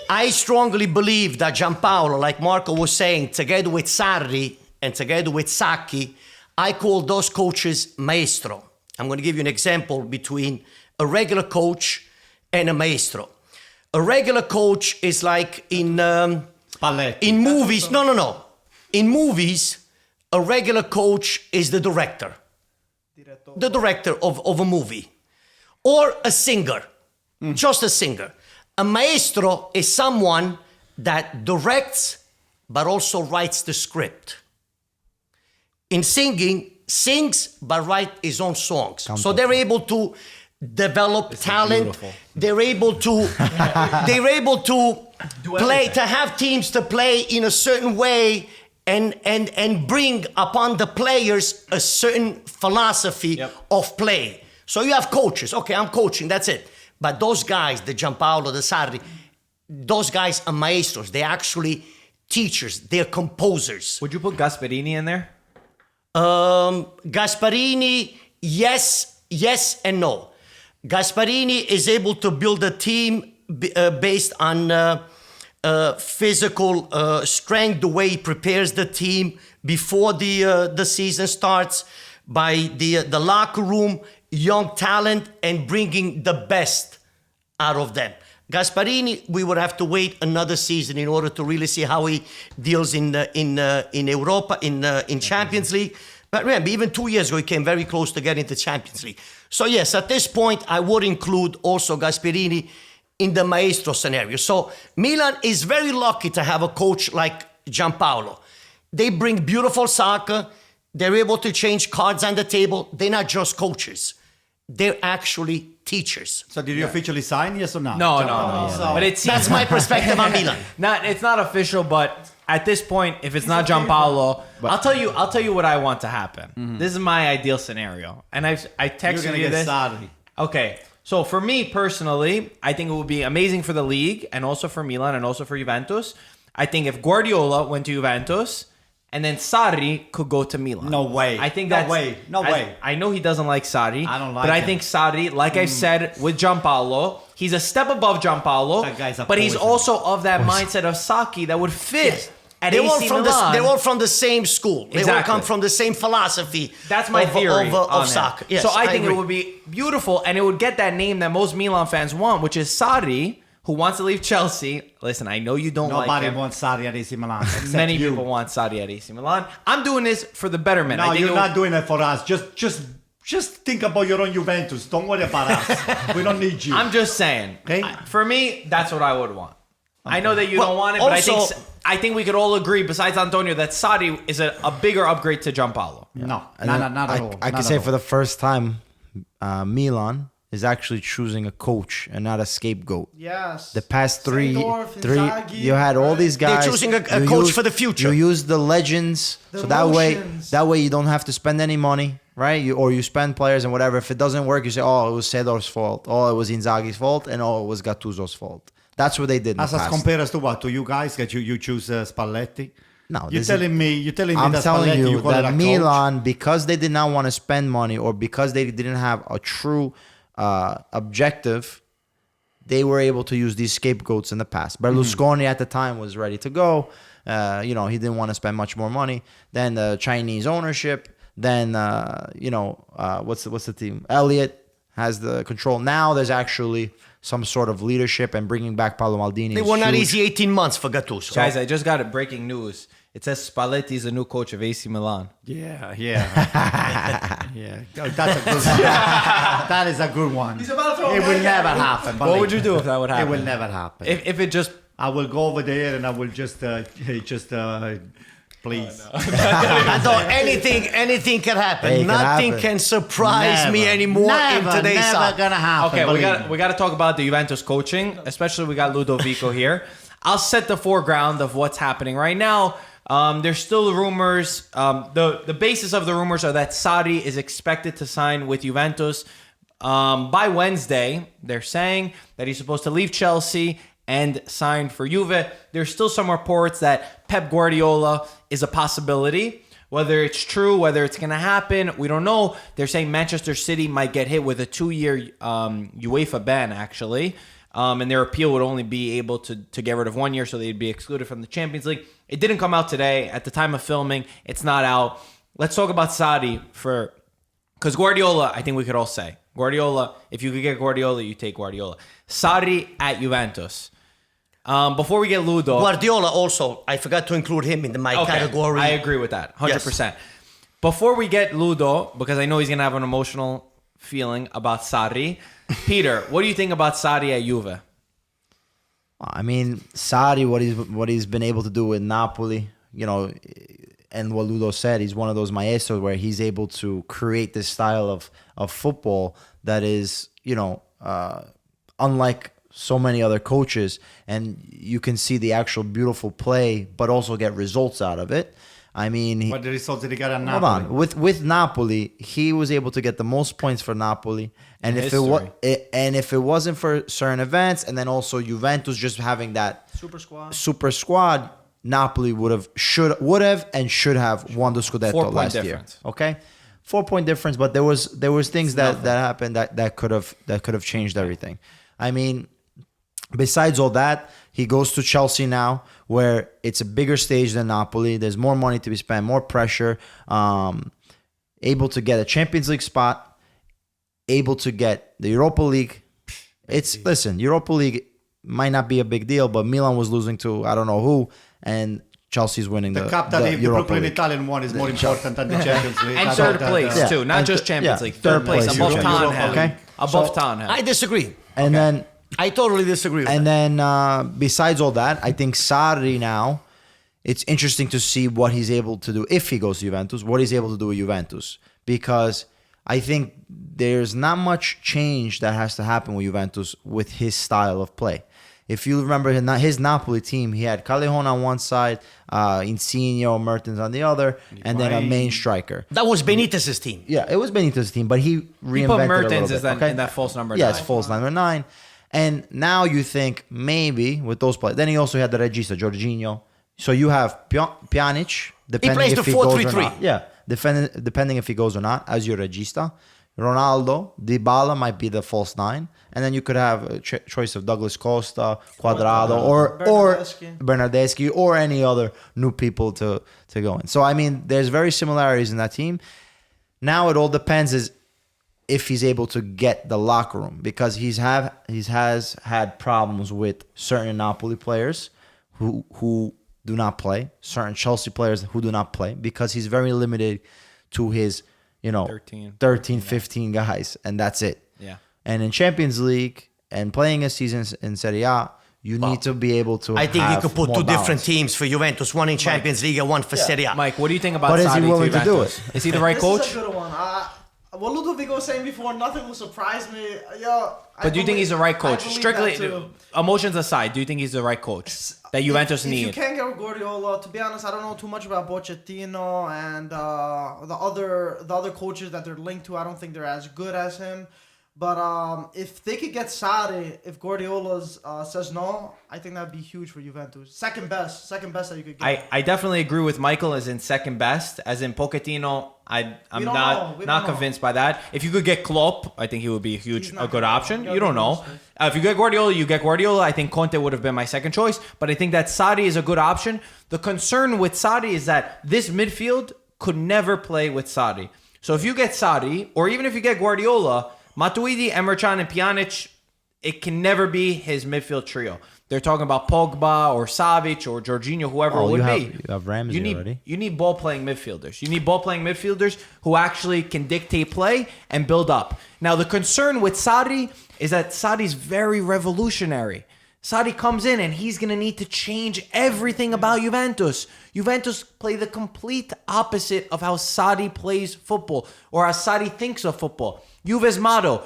[SPEAKER 5] I strongly believe that Gianpaolo, like Marco was saying, together with Sarri and together with Sacchi, I call those coaches maestro. I'm going to give you an example between a regular coach and a maestro. A regular coach is like in movies. No. In movies, a regular coach is the director. The director of a movie. Or a singer. Just a singer. A maestro is someone that directs but also writes the script. In singing, sings but writes his own songs. So they're able to develop talent. They're able to play, to have teams to play in a certain way and bring upon the players a certain philosophy of play. So you have coaches. Okay, I'm coaching, that's it. But those guys, the Gianpaolo, the Sarri, those guys are maestros. They're actually teachers. They're composers.
[SPEAKER 1] Would you put Gasperini in there?
[SPEAKER 5] Gasperini, yes and no. Gasperini is able to build a team based on physical strength, the way he prepares the team before the season starts, by the locker room, young talent, and bringing the best out of them. Gasparini, we would have to wait another season in order to really see how he deals in Europa, in Champions League. But remember, even 2 years ago, he came very close to getting to Champions League. So yes, at this point, I would include also Gasparini in the maestro scenario. So Milan is very lucky to have a coach like Gianpaolo. They bring beautiful soccer. They're able to change cards on the table. They're not just coaches. They're actually teachers.
[SPEAKER 3] So did you officially sign, yes or no?
[SPEAKER 1] No.
[SPEAKER 4] So-
[SPEAKER 1] But it seems
[SPEAKER 5] That's my perspective on Milan.
[SPEAKER 1] it's not official, but at this point, if it's not Gianpaolo, I'll tell you what I want to happen. This is my ideal scenario, and I
[SPEAKER 3] You're
[SPEAKER 1] texted
[SPEAKER 3] gonna
[SPEAKER 1] you
[SPEAKER 3] get
[SPEAKER 1] this.
[SPEAKER 3] Sarri.
[SPEAKER 1] Okay, so for me personally, I think it would be amazing for the league, and also for Milan, and also for Juventus. I think if Guardiola went to Juventus, and then Sarri could go to Milan.
[SPEAKER 3] No way.
[SPEAKER 1] I think
[SPEAKER 3] No
[SPEAKER 1] that's
[SPEAKER 3] way. No way.
[SPEAKER 1] I know he doesn't like Sarri.
[SPEAKER 3] I don't like
[SPEAKER 1] But I
[SPEAKER 3] him.
[SPEAKER 1] think Sarri, like I said with Gianpaolo, he's a step above Gianpaolo.
[SPEAKER 3] That guy's a
[SPEAKER 1] but he's
[SPEAKER 3] poison.
[SPEAKER 1] also of that mindset of Saki that would fit at
[SPEAKER 5] They're all,
[SPEAKER 1] AC
[SPEAKER 5] from
[SPEAKER 1] Milan.
[SPEAKER 5] they're all from the same school. They all
[SPEAKER 1] Exactly.
[SPEAKER 5] come from the same philosophy.
[SPEAKER 1] That's my
[SPEAKER 5] of,
[SPEAKER 1] theory
[SPEAKER 5] of
[SPEAKER 1] on
[SPEAKER 5] soccer.
[SPEAKER 1] that.
[SPEAKER 5] Yes,
[SPEAKER 1] so I think it
[SPEAKER 5] agree.
[SPEAKER 1] would be beautiful, and it would get that name that most Milan fans want, which is Sarri, who wants to leave Chelsea. Listen, I know you don't like
[SPEAKER 3] Nobody
[SPEAKER 1] him.
[SPEAKER 3] wants Sarri at AC Milan. Except
[SPEAKER 1] Many
[SPEAKER 3] you.
[SPEAKER 1] people want Sarri at AC Milan. I'm doing this for the betterment. I
[SPEAKER 3] No,
[SPEAKER 1] think
[SPEAKER 3] you're
[SPEAKER 1] it
[SPEAKER 3] not doing it for us. Just think about your own Juventus. Don't worry about us. We don't need you.
[SPEAKER 1] I'm just saying.
[SPEAKER 3] Okay.
[SPEAKER 1] For me, that's what I would want. I know that you
[SPEAKER 5] Well,
[SPEAKER 1] don't want it, but
[SPEAKER 5] also-
[SPEAKER 1] I think we could all agree, besides Antonio, that Sarri is a bigger upgrade to Gianpaolo.
[SPEAKER 3] No,
[SPEAKER 2] And
[SPEAKER 3] not
[SPEAKER 2] then
[SPEAKER 3] at all.
[SPEAKER 2] I
[SPEAKER 3] Not
[SPEAKER 2] can
[SPEAKER 3] at
[SPEAKER 2] say
[SPEAKER 3] all.
[SPEAKER 2] for the first time, Milan is actually choosing a coach and not a scapegoat.
[SPEAKER 4] Yes.
[SPEAKER 2] The past three,
[SPEAKER 4] Seedorf,
[SPEAKER 2] three,
[SPEAKER 4] Inzaghi,
[SPEAKER 2] you had all
[SPEAKER 4] right?
[SPEAKER 2] these
[SPEAKER 5] They're
[SPEAKER 2] guys.
[SPEAKER 5] choosing a
[SPEAKER 2] You
[SPEAKER 5] coach
[SPEAKER 2] use-
[SPEAKER 5] for the future.
[SPEAKER 2] You use the legends,
[SPEAKER 4] The
[SPEAKER 2] so
[SPEAKER 4] emotions.
[SPEAKER 2] that way you don't have to spend any money, right? You spend players and whatever. If it doesn't work, you say, oh, it was Seedorf's fault, oh, it was Inzaghi's fault, and oh, it was Gattuso's fault. That's what they did in the
[SPEAKER 3] As
[SPEAKER 2] past.
[SPEAKER 3] compares to what? To you guys that you choose Spalletti?
[SPEAKER 2] No,
[SPEAKER 3] You're
[SPEAKER 2] this is-
[SPEAKER 3] telling me
[SPEAKER 2] I'm
[SPEAKER 3] that
[SPEAKER 2] telling
[SPEAKER 3] Spalletti,
[SPEAKER 2] you
[SPEAKER 3] call it a
[SPEAKER 2] that
[SPEAKER 3] coach?
[SPEAKER 2] Milan, because they did not want to spend money or because they didn't have a true objective, they were able to use these scapegoats in the past. Berlusconi at the time was ready to go. He didn't want to spend much more money. Then the Chinese ownership. Then what's the team? Elliott has the control. Now there's actually some sort of leadership, and bringing back Paolo Maldini.
[SPEAKER 5] They
[SPEAKER 2] is
[SPEAKER 5] were not
[SPEAKER 2] huge.
[SPEAKER 5] easy 18 months for Gattuso.
[SPEAKER 1] Guys, I just got a breaking news. It says Spalletti is the new coach of AC Milan.
[SPEAKER 3] Yeah. Yeah. Oh, that's a good one. That is a good one.
[SPEAKER 4] He's about to throw
[SPEAKER 3] It
[SPEAKER 4] a
[SPEAKER 3] will
[SPEAKER 4] blanket.
[SPEAKER 3] never happen.
[SPEAKER 1] What would you do if that would happen?
[SPEAKER 3] It will never happen.
[SPEAKER 1] If it just...
[SPEAKER 3] I will go over there and I will just please.
[SPEAKER 5] I thought anything can happen.
[SPEAKER 2] Hey, it can
[SPEAKER 5] Nothing
[SPEAKER 2] happen.
[SPEAKER 5] can surprise me
[SPEAKER 3] Never.
[SPEAKER 5] anymore
[SPEAKER 3] Never,
[SPEAKER 5] in today's
[SPEAKER 3] never
[SPEAKER 5] soccer.
[SPEAKER 3] gonna happen.
[SPEAKER 1] Okay,
[SPEAKER 3] believe me.
[SPEAKER 1] we got to talk about the Juventus coaching, especially we got Ludovico here. I'll set the foreground of what's happening right now. There's still rumors. The basis of the rumors are that Sarri is expected to sign with Juventus by Wednesday. They're saying that he's supposed to leave Chelsea and sign for Juve. There's still some reports that Pep Guardiola is a possibility. Whether it's true, whether it's going to happen, we don't know. They're saying Manchester City might get hit with a 2-year UEFA ban, actually. And their appeal would only be able to get rid of 1 year, so they'd be excluded from the Champions League. It didn't come out today. At the time of filming, it's not out. Let's talk about Sarri because Guardiola, I think we could all say. Guardiola, if you could get Guardiola, you take Guardiola. Sarri at Juventus. Before we get Ludo.
[SPEAKER 5] Guardiola also, I forgot to include him in my category.
[SPEAKER 1] I agree with that, 100%. Before we get Ludo, because I know he's going to have an emotional feeling about Sarri. Peter, what do you think about Sarri at Juve?
[SPEAKER 2] I mean, Sarri, what he's been able to do with Napoli, and what Ludo said, he's one of those maestros where he's able to create this style of football that is, unlike so many other coaches, and you can see the actual beautiful play, but also get results out of it. I mean,
[SPEAKER 3] What the results did he get at
[SPEAKER 2] hold
[SPEAKER 3] Napoli?
[SPEAKER 2] on. With Napoli, he was able to get the most points for Napoli, and if it wasn't for certain events, and then also Juventus just having that super squad, Napoli would have and should have won the Scudetto
[SPEAKER 1] 4 point
[SPEAKER 2] last
[SPEAKER 1] difference.
[SPEAKER 2] year. Okay, 4 point difference, but there was things that happened that could have changed everything. I mean, besides all that, he goes to Chelsea now, where it's a bigger stage than Napoli. There's more money to be spent, more pressure. Able to get a Champions League spot, able to get the Europa League. Europa League might not be a big deal, but Milan was losing to I don't know who, and Chelsea's winning
[SPEAKER 3] The cup that the
[SPEAKER 2] Europa
[SPEAKER 3] Brooklyn
[SPEAKER 2] League.
[SPEAKER 3] Italian one is more important than the Champions League.
[SPEAKER 1] And
[SPEAKER 3] I
[SPEAKER 1] third
[SPEAKER 3] don't-
[SPEAKER 1] place
[SPEAKER 2] Yeah.
[SPEAKER 1] too, not
[SPEAKER 2] And
[SPEAKER 1] just Champions
[SPEAKER 2] yeah,
[SPEAKER 1] League. Third place
[SPEAKER 2] place,
[SPEAKER 1] above
[SPEAKER 3] Europa
[SPEAKER 1] Tottenham.
[SPEAKER 3] League.
[SPEAKER 2] Okay.
[SPEAKER 1] Above
[SPEAKER 2] So-
[SPEAKER 1] Tottenham.
[SPEAKER 5] I disagree.
[SPEAKER 2] And then
[SPEAKER 5] I totally disagree with
[SPEAKER 2] And
[SPEAKER 5] that.
[SPEAKER 2] then besides all that, I think Sarri now, it's interesting to see what he's able to do if he goes to Juventus, what he's able to do with Juventus. Because I think there's not much change that has to happen with Juventus with his style of play. If you remember his Napoli team, he had Callejon on one side, Insigne, Mertens on the other, and then a main striker.
[SPEAKER 5] That was Benitez's team.
[SPEAKER 2] Yeah, it was Benitez's team, but he reinvented
[SPEAKER 1] He put
[SPEAKER 2] it a
[SPEAKER 1] Mertens
[SPEAKER 2] little
[SPEAKER 1] as
[SPEAKER 2] bit,
[SPEAKER 1] that, in that false number
[SPEAKER 2] Yes,
[SPEAKER 1] 9.
[SPEAKER 2] false number 9. And now you think maybe with those players. Then he also had the regista, Jorginho. So you have Pjanic, depending
[SPEAKER 5] plays
[SPEAKER 2] if
[SPEAKER 5] the
[SPEAKER 2] he goes or
[SPEAKER 5] 4-3-3.
[SPEAKER 2] not. Yeah, depending if he goes or not, as your regista. Ronaldo, Dybala might be the false 9. And then you could have a choice of Douglas Costa, Cuadrado, or Bernardeschi, or any other new people to go in. So, I mean, there's very similarities in that team. Now it all depends is if he's able to get the locker room, because he has had problems with certain Napoli players who do not play, certain Chelsea players who do not play, because he's very limited to his 13, 15 guys, and that's it.
[SPEAKER 1] Yeah.
[SPEAKER 2] And in Champions League and playing a season in Serie A, you need to be able to.
[SPEAKER 5] I think you
[SPEAKER 2] have
[SPEAKER 5] could put
[SPEAKER 2] more
[SPEAKER 5] two different
[SPEAKER 2] balance.
[SPEAKER 5] teams for Juventus, one in Champions League and one for Serie A.
[SPEAKER 1] Mike, what do you think about
[SPEAKER 2] But is he
[SPEAKER 1] Sarri
[SPEAKER 2] willing to do
[SPEAKER 1] Juventus?
[SPEAKER 2] it?
[SPEAKER 1] Is he the right
[SPEAKER 4] This
[SPEAKER 1] coach?
[SPEAKER 4] is a good one. What Ludovico was saying before, nothing will surprise me. Yo,
[SPEAKER 1] But do you think he's the right coach? Strictly,
[SPEAKER 4] that too.
[SPEAKER 1] emotions aside, do you think he's the right coach that Juventus
[SPEAKER 4] if
[SPEAKER 1] need?
[SPEAKER 4] you can't get Guardiola, to be honest, I don't know too much about Pochettino and the other coaches that they're linked to. I don't think they're as good as him. But if they could get Sarri, if Guardiola says no, I think that'd be huge for Juventus. Second best that you could get.
[SPEAKER 1] I definitely agree with Michael as in second best. As in Pochettino, I'm
[SPEAKER 4] We don't know.
[SPEAKER 1] not
[SPEAKER 4] We don't know.
[SPEAKER 1] convinced by that. If you could get Klopp, I think he would be
[SPEAKER 4] He's
[SPEAKER 1] a
[SPEAKER 4] not
[SPEAKER 1] good
[SPEAKER 4] gonna-
[SPEAKER 1] option.
[SPEAKER 4] he'll
[SPEAKER 1] You don't
[SPEAKER 4] be
[SPEAKER 1] know.
[SPEAKER 4] mostly.
[SPEAKER 1] If you get Guardiola, you get Guardiola. I think Conte would have been my second choice. But I think that Sarri is a good option. The concern with Sarri is that this midfield could never play with Sarri. So if you get Sarri, or even if you get Guardiola, Matuidi, Emre Can, and Pjanic, it can never be his midfield trio. They're talking about Pogba or Savic or Jorginho, whoever it would be.
[SPEAKER 2] You have Ramsey already.
[SPEAKER 1] You need ball-playing midfielders. You need ball-playing midfielders who actually can dictate play and build up. Now, the concern with Sarri is that Sarri's very revolutionary. Sarri comes in and he's going to need to change everything about Juventus. Juventus play the complete opposite of how Sarri plays football or how Sarri thinks of football. Juve's motto,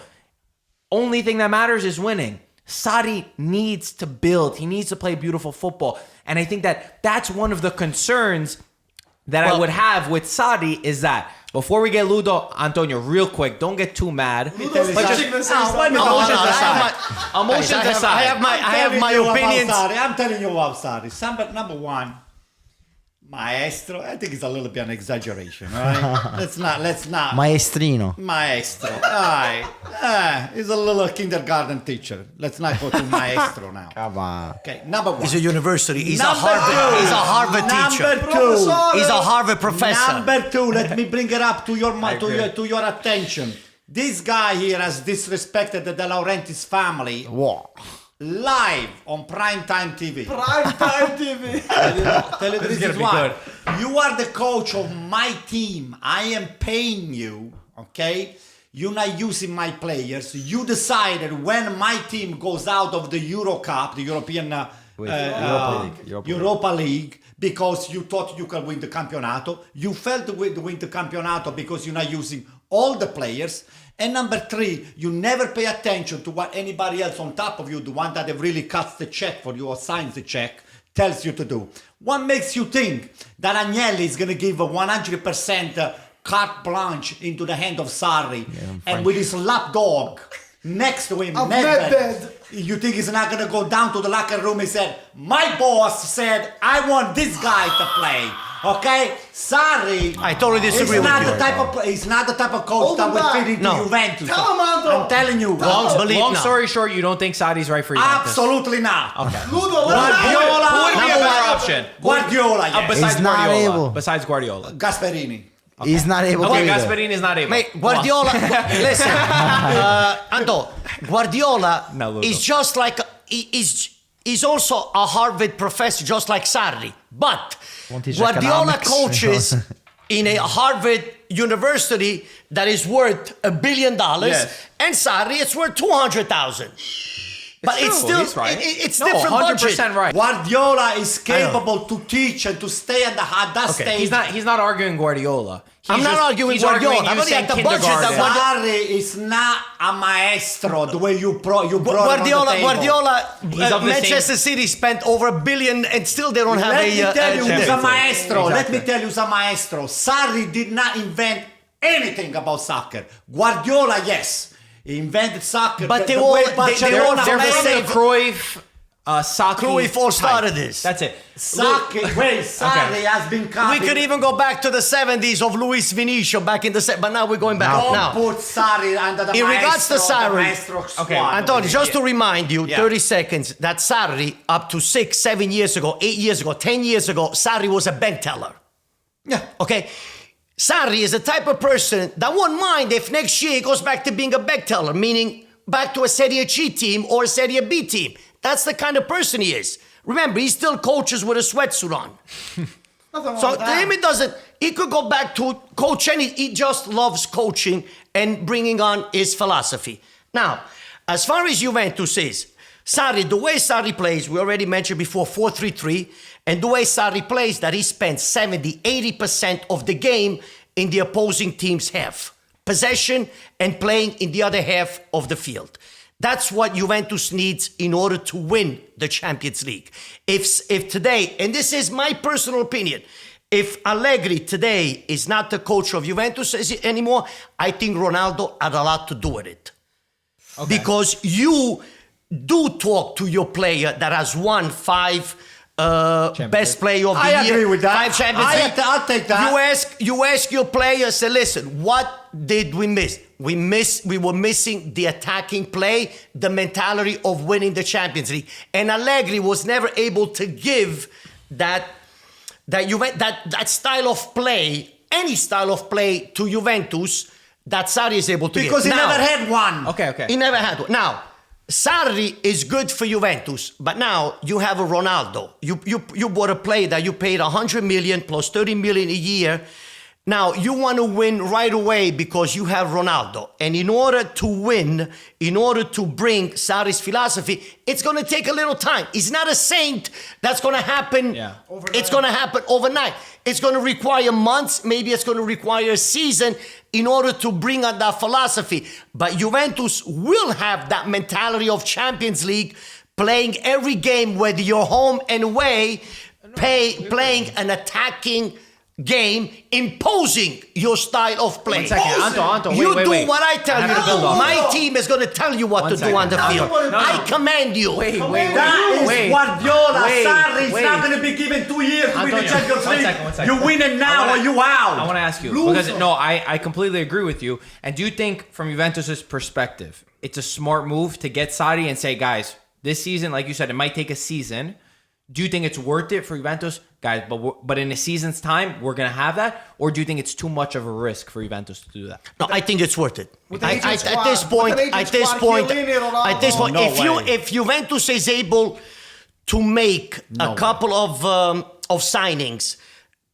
[SPEAKER 1] only thing that matters is winning. Sarri needs to build. He needs to play beautiful football. And I think that that's one of the concerns that I would have with Sarri is that before we get Ludo, Antonio, real quick, don't get too mad.
[SPEAKER 4] Ludo's
[SPEAKER 1] But
[SPEAKER 4] touching
[SPEAKER 1] just
[SPEAKER 4] this something.
[SPEAKER 1] emotions
[SPEAKER 5] no,
[SPEAKER 1] aside.
[SPEAKER 5] I
[SPEAKER 1] Emotions
[SPEAKER 5] have
[SPEAKER 1] aside.
[SPEAKER 5] I have my opinions.
[SPEAKER 3] I'm telling you about Sarri. Number one, maestro. I think it's a little bit an exaggeration, right? let's not.
[SPEAKER 2] Maestrino.
[SPEAKER 3] Maestro. He's a little kindergarten teacher. Let's not go to maestro now.
[SPEAKER 2] Come on.
[SPEAKER 3] Okay, number one.
[SPEAKER 5] He's a university. He's a
[SPEAKER 3] Number
[SPEAKER 5] Harvard teacher.
[SPEAKER 3] Number two.
[SPEAKER 5] He's a Harvard professor.
[SPEAKER 3] Number two, let me bring it up to your attention. This guy here has disrespected the De Laurentiis family
[SPEAKER 2] Whoa.
[SPEAKER 3] live on primetime TV.
[SPEAKER 4] Prime time TV.
[SPEAKER 3] Tell you this
[SPEAKER 1] gonna
[SPEAKER 3] is
[SPEAKER 1] be
[SPEAKER 3] why.
[SPEAKER 1] good.
[SPEAKER 3] You are the coach of my team. I am paying you, okay? You're not using my players. You decided when my team goes out of the Euro Cup, the European Europa League, because you thought you could win the campionato. You failed to win the campionato because you're not using all the players. And number three, you never pay attention to what anybody else on top of you, the one that really cuts the check for you or signs the check, tells you to do. What makes you think that Agnelli is going to give a 100% carte blanche into the hand of Sarri and with his lapdog next to him, Nedved, you think he's not going to go down to the locker room and say, my boss said, I want this guy to play. Okay, Sarri.
[SPEAKER 5] I totally disagree
[SPEAKER 3] he's
[SPEAKER 5] with
[SPEAKER 3] not
[SPEAKER 5] you.
[SPEAKER 3] the type of he's not the type of coach
[SPEAKER 4] Hold
[SPEAKER 3] that
[SPEAKER 4] him
[SPEAKER 3] will
[SPEAKER 4] back.
[SPEAKER 3] fit into
[SPEAKER 5] No.
[SPEAKER 3] Juventus.
[SPEAKER 4] Tell him, Aldo.
[SPEAKER 3] I'm telling you,
[SPEAKER 1] Long story short, you don't think Sarri's right for Juventus?
[SPEAKER 3] absolutely not.
[SPEAKER 1] Okay.
[SPEAKER 4] Ludo, let him
[SPEAKER 3] Guardiola,
[SPEAKER 1] Who would be a
[SPEAKER 3] number
[SPEAKER 1] better
[SPEAKER 3] one.
[SPEAKER 1] option?
[SPEAKER 3] Guardiola, yes.
[SPEAKER 1] Besides
[SPEAKER 2] He's not
[SPEAKER 1] Guardiola.
[SPEAKER 2] able.
[SPEAKER 1] Besides Guardiola.
[SPEAKER 3] Gasperini.
[SPEAKER 2] He's not able
[SPEAKER 1] Okay,
[SPEAKER 2] to either.
[SPEAKER 1] Gasperini is not able.
[SPEAKER 5] Mate, Guardiola, listen, Anto, Guardiola
[SPEAKER 1] No, Ludo.
[SPEAKER 5] is just like he's also a Harvard professor, just like Sarri. But
[SPEAKER 2] Won't teach
[SPEAKER 5] Guardiola
[SPEAKER 2] economics.
[SPEAKER 5] coaches in a Harvard university that is worth $1 billion,
[SPEAKER 1] Yes.
[SPEAKER 5] and Sarri it's worth 200,000. But it's
[SPEAKER 1] true,
[SPEAKER 5] still
[SPEAKER 1] he's right.
[SPEAKER 5] it's
[SPEAKER 1] No,
[SPEAKER 5] different
[SPEAKER 1] 100%
[SPEAKER 5] budget.
[SPEAKER 1] right.
[SPEAKER 3] Guardiola is capable to teach and to stay at that stage.
[SPEAKER 1] He's not arguing Guardiola.
[SPEAKER 5] I'm not arguing Guardiola. I'm only at the budget that
[SPEAKER 3] Sarri is not a maestro the way you brought him on the table.
[SPEAKER 5] Guardiola,
[SPEAKER 1] He's of the
[SPEAKER 5] Manchester City spent over $1 billion and still they don't have
[SPEAKER 3] Let me tell you who's a
[SPEAKER 1] Champions League.
[SPEAKER 3] maestro. Let
[SPEAKER 1] Exactly.
[SPEAKER 3] me tell you who's a maestro. Sarri did not invent anything about soccer. Guardiola, yes. He invented soccer.
[SPEAKER 5] But
[SPEAKER 3] the
[SPEAKER 5] they all-
[SPEAKER 3] way
[SPEAKER 5] they-
[SPEAKER 3] Barcelona
[SPEAKER 1] They're
[SPEAKER 5] From
[SPEAKER 1] from
[SPEAKER 5] the
[SPEAKER 1] the
[SPEAKER 3] plays-
[SPEAKER 1] Cruyff, Saki
[SPEAKER 5] Cruyff all
[SPEAKER 1] type.
[SPEAKER 5] started this.
[SPEAKER 1] That's it.
[SPEAKER 3] Sarri has been
[SPEAKER 5] We
[SPEAKER 3] copied.
[SPEAKER 5] could even go back to the 70s of Luis Vinicio back in the but now we're going back
[SPEAKER 3] Don't
[SPEAKER 5] now.
[SPEAKER 3] put Sarri under the
[SPEAKER 5] In regards to
[SPEAKER 3] maestro,
[SPEAKER 5] Sarri-
[SPEAKER 3] the maestro squad.
[SPEAKER 1] Okay,
[SPEAKER 5] Antonio, just to remind you,
[SPEAKER 1] Yeah.
[SPEAKER 5] 30 seconds, that Sarri, up to 6, 7 years ago, 8 years ago, 10 years ago, Sarri was a bank teller.
[SPEAKER 3] Yeah.
[SPEAKER 5] Okay? Sarri is the type of person that won't mind if next year he goes back to being a bank teller, meaning back to a Serie C team or a Serie B team. That's the kind of person he is. Remember, he still coaches with a sweatsuit on.
[SPEAKER 4] Nothing wrong
[SPEAKER 5] So
[SPEAKER 4] with
[SPEAKER 5] to
[SPEAKER 4] that.
[SPEAKER 5] him, it doesn't. He could go back to coach, and he just loves coaching and bringing on his philosophy. Now, as far as Juventus is, Sarri, the way Sarri plays, we already mentioned before 4-3-3, and the way Sarri plays, that he spends 70-80% of the game in the opposing team's half, possession and playing in the other half of the field. That's what Juventus needs in order to win the Champions League. If today, and this is my personal opinion, if Allegri today is not the coach of Juventus anymore, I think Ronaldo had a lot to do with it. Because you do talk to your player that has won 5 best player of the
[SPEAKER 3] I
[SPEAKER 5] year.
[SPEAKER 3] agree with that.
[SPEAKER 5] 5 Champions League.
[SPEAKER 3] I'll take that.
[SPEAKER 5] You ask your player, say, listen, what did we miss? We were missing the attacking play, the mentality of winning the Champions League. And Allegri was never able to give that style of play, any style of play to Juventus that Sarri is able to
[SPEAKER 3] Because
[SPEAKER 5] give.
[SPEAKER 3] he
[SPEAKER 5] Now,
[SPEAKER 3] never had one.
[SPEAKER 1] Okay.
[SPEAKER 5] he never had one. Now, Sarri is good for Juventus, but now you have a Ronaldo. You bought a player that you paid 100 million plus 30 million a year. Now you want to win right away because you have Ronaldo. And in order to win, in order to bring Sarri's philosophy, it's going to take a little time. He's not a saint that's going to happen.
[SPEAKER 1] Yeah.
[SPEAKER 5] It's going to happen overnight. It's going to require months. Maybe it's going to require a season in order to bring out that philosophy. But Juventus will have that mentality of Champions League, playing every game, whether you're home and away, playing an attacking game, imposing your style of play.
[SPEAKER 1] 1 second, Anto,
[SPEAKER 5] You
[SPEAKER 1] wait.
[SPEAKER 5] do what I tell
[SPEAKER 1] I
[SPEAKER 5] you
[SPEAKER 1] have
[SPEAKER 5] to
[SPEAKER 1] to
[SPEAKER 5] do.
[SPEAKER 1] build off.
[SPEAKER 5] My team is going to tell you what
[SPEAKER 1] 1
[SPEAKER 5] to do on the
[SPEAKER 1] second.
[SPEAKER 5] field.
[SPEAKER 4] No, no.
[SPEAKER 5] I command you.
[SPEAKER 1] Wait.
[SPEAKER 3] That is
[SPEAKER 1] Wait.
[SPEAKER 3] Guardiola.
[SPEAKER 1] Wait.
[SPEAKER 3] Sarri is
[SPEAKER 1] Wait.
[SPEAKER 3] not going to be given 2 years to win the
[SPEAKER 1] Antonio,
[SPEAKER 3] Champions
[SPEAKER 1] 1
[SPEAKER 3] League.
[SPEAKER 1] second, 1 second.
[SPEAKER 3] You win it now or you out.
[SPEAKER 1] I want to ask you
[SPEAKER 3] Loser.
[SPEAKER 1] because I completely agree with you. And do you think, from Juventus's perspective, it's a smart move to get Sarri and say, guys, this season, like you said, it might take a season. Do you think it's worth it for Juventus, guys? But in a season's time, we're gonna have that, or do you think it's too much of a risk for Juventus to do that?
[SPEAKER 5] No, I think it's worth it.
[SPEAKER 4] With the aging
[SPEAKER 5] At
[SPEAKER 4] squad,
[SPEAKER 5] this point,
[SPEAKER 4] with an
[SPEAKER 5] at
[SPEAKER 4] aging
[SPEAKER 5] this
[SPEAKER 4] squad,
[SPEAKER 5] point,
[SPEAKER 4] Chiellini, Ronaldo.
[SPEAKER 5] at this point,
[SPEAKER 3] No way.
[SPEAKER 5] if Juventus is able to make a couple of signings,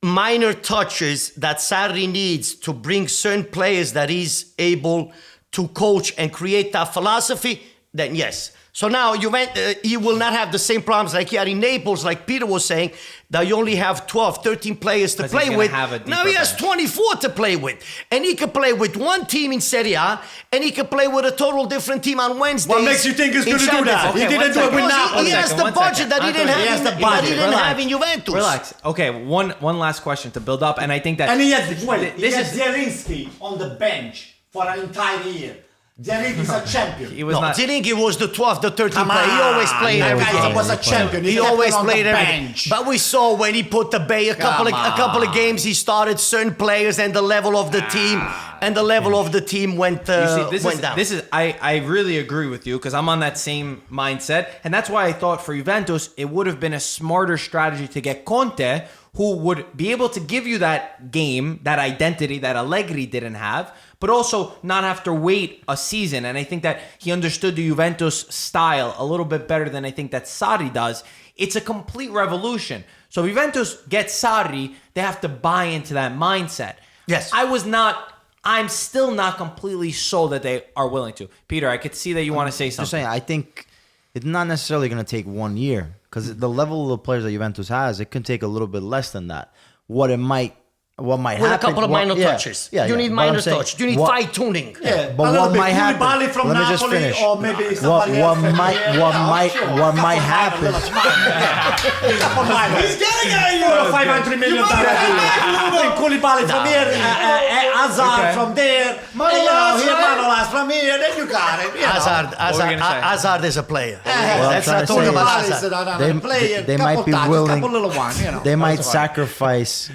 [SPEAKER 5] minor touches that Sarri needs to bring certain players that he's able to coach and create that philosophy, then yes. So now he will not have the same problems like he had in Naples, like Peter was saying, that you only have 12, 13 players to
[SPEAKER 1] 'Cause
[SPEAKER 5] play
[SPEAKER 1] he's gonna
[SPEAKER 5] with.
[SPEAKER 1] have a
[SPEAKER 5] Now he
[SPEAKER 1] deeper
[SPEAKER 5] has
[SPEAKER 1] bench.
[SPEAKER 5] 24 to play with. And he can play with one team in Serie A, and he can play with a total different team on Wednesdays.
[SPEAKER 3] What makes you think he's
[SPEAKER 5] in
[SPEAKER 3] going to do
[SPEAKER 5] Champions
[SPEAKER 3] that?
[SPEAKER 5] League.
[SPEAKER 3] He didn't do it with
[SPEAKER 5] Because
[SPEAKER 3] Napoli.
[SPEAKER 5] he has the budget that he didn't
[SPEAKER 1] Anthony,
[SPEAKER 3] he has
[SPEAKER 5] have
[SPEAKER 3] the
[SPEAKER 5] in-
[SPEAKER 3] budget.
[SPEAKER 5] that he didn't
[SPEAKER 1] Relax.
[SPEAKER 5] have in Juventus.
[SPEAKER 1] Relax. Okay, one last question to build up, and I think that
[SPEAKER 3] And he has
[SPEAKER 1] this is
[SPEAKER 3] Zielinski on the bench for an entire year. Zielinski is a champion.
[SPEAKER 1] he was
[SPEAKER 5] No,
[SPEAKER 1] not.
[SPEAKER 5] Zilinski was the 12th, the 13th
[SPEAKER 3] Come
[SPEAKER 5] player. He always
[SPEAKER 3] on,
[SPEAKER 5] played
[SPEAKER 3] that
[SPEAKER 5] every
[SPEAKER 3] guy
[SPEAKER 5] game.
[SPEAKER 3] was a champion.
[SPEAKER 5] He
[SPEAKER 3] kept
[SPEAKER 5] always
[SPEAKER 3] him on
[SPEAKER 5] played
[SPEAKER 3] the
[SPEAKER 5] every
[SPEAKER 3] bench.
[SPEAKER 5] But we saw when he put the Bay a couple of games, he started certain players, and the level of the team went
[SPEAKER 1] You see,
[SPEAKER 5] went down.
[SPEAKER 1] I really agree with you because I'm on that same mindset, and that's why I thought for Juventus it would have been a smarter strategy to get Conte, who would be able to give you that game, that identity that Allegri didn't have, but also not have to wait a season. And I think that he understood the Juventus style a little bit better than I think that Sarri does. It's a complete revolution. So if Juventus gets Sarri, they have to buy into that mindset.
[SPEAKER 5] Yes.
[SPEAKER 1] I'm still not completely sold that they are willing to. Peter, I could see that you want to say something.
[SPEAKER 2] Just saying, I think it's not necessarily going to take 1 year because the level of the players that Juventus has, it can take a little bit less than that. What might
[SPEAKER 5] With
[SPEAKER 2] happen
[SPEAKER 5] a couple of minor touches. You need minor touches. You need fine tuning.
[SPEAKER 3] Yeah,
[SPEAKER 2] But what might happen?
[SPEAKER 3] Koulibaly from
[SPEAKER 2] Let me just
[SPEAKER 3] Napoli,
[SPEAKER 2] finish.
[SPEAKER 3] or maybe
[SPEAKER 2] What
[SPEAKER 3] somebody else.
[SPEAKER 2] what might happen?
[SPEAKER 3] He's getting at you. $500 million. Koulibaly from here, Hazard from there, Manolas from here. Then you got it.
[SPEAKER 5] Hazard is a player.
[SPEAKER 2] Let's
[SPEAKER 5] not talk about Hazard.
[SPEAKER 2] They might be willing. They might sacrifice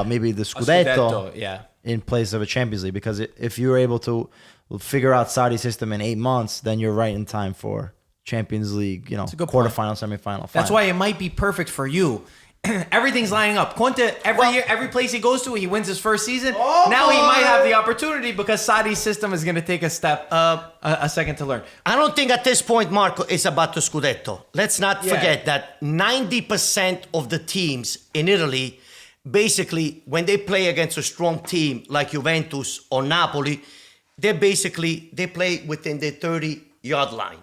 [SPEAKER 2] maybe the Scudetto
[SPEAKER 1] yeah.
[SPEAKER 2] in place of a Champions League, because if you're able to figure out Saudi's system in 8 months, then you're right in time for Champions League, quarterfinal, semifinal, final.
[SPEAKER 1] That's why it might be perfect for you. Everything's lining up. Conte, every year, every place he goes to, he wins his first season. Now he might have the opportunity because Sarri's system is going to take a step, a second to learn.
[SPEAKER 5] I don't think at this point, Marco, it's about the Scudetto. Let's not forget that 90% of the teams in Italy, basically, when they play against a strong team like Juventus or Napoli, they play within the 30-yard line.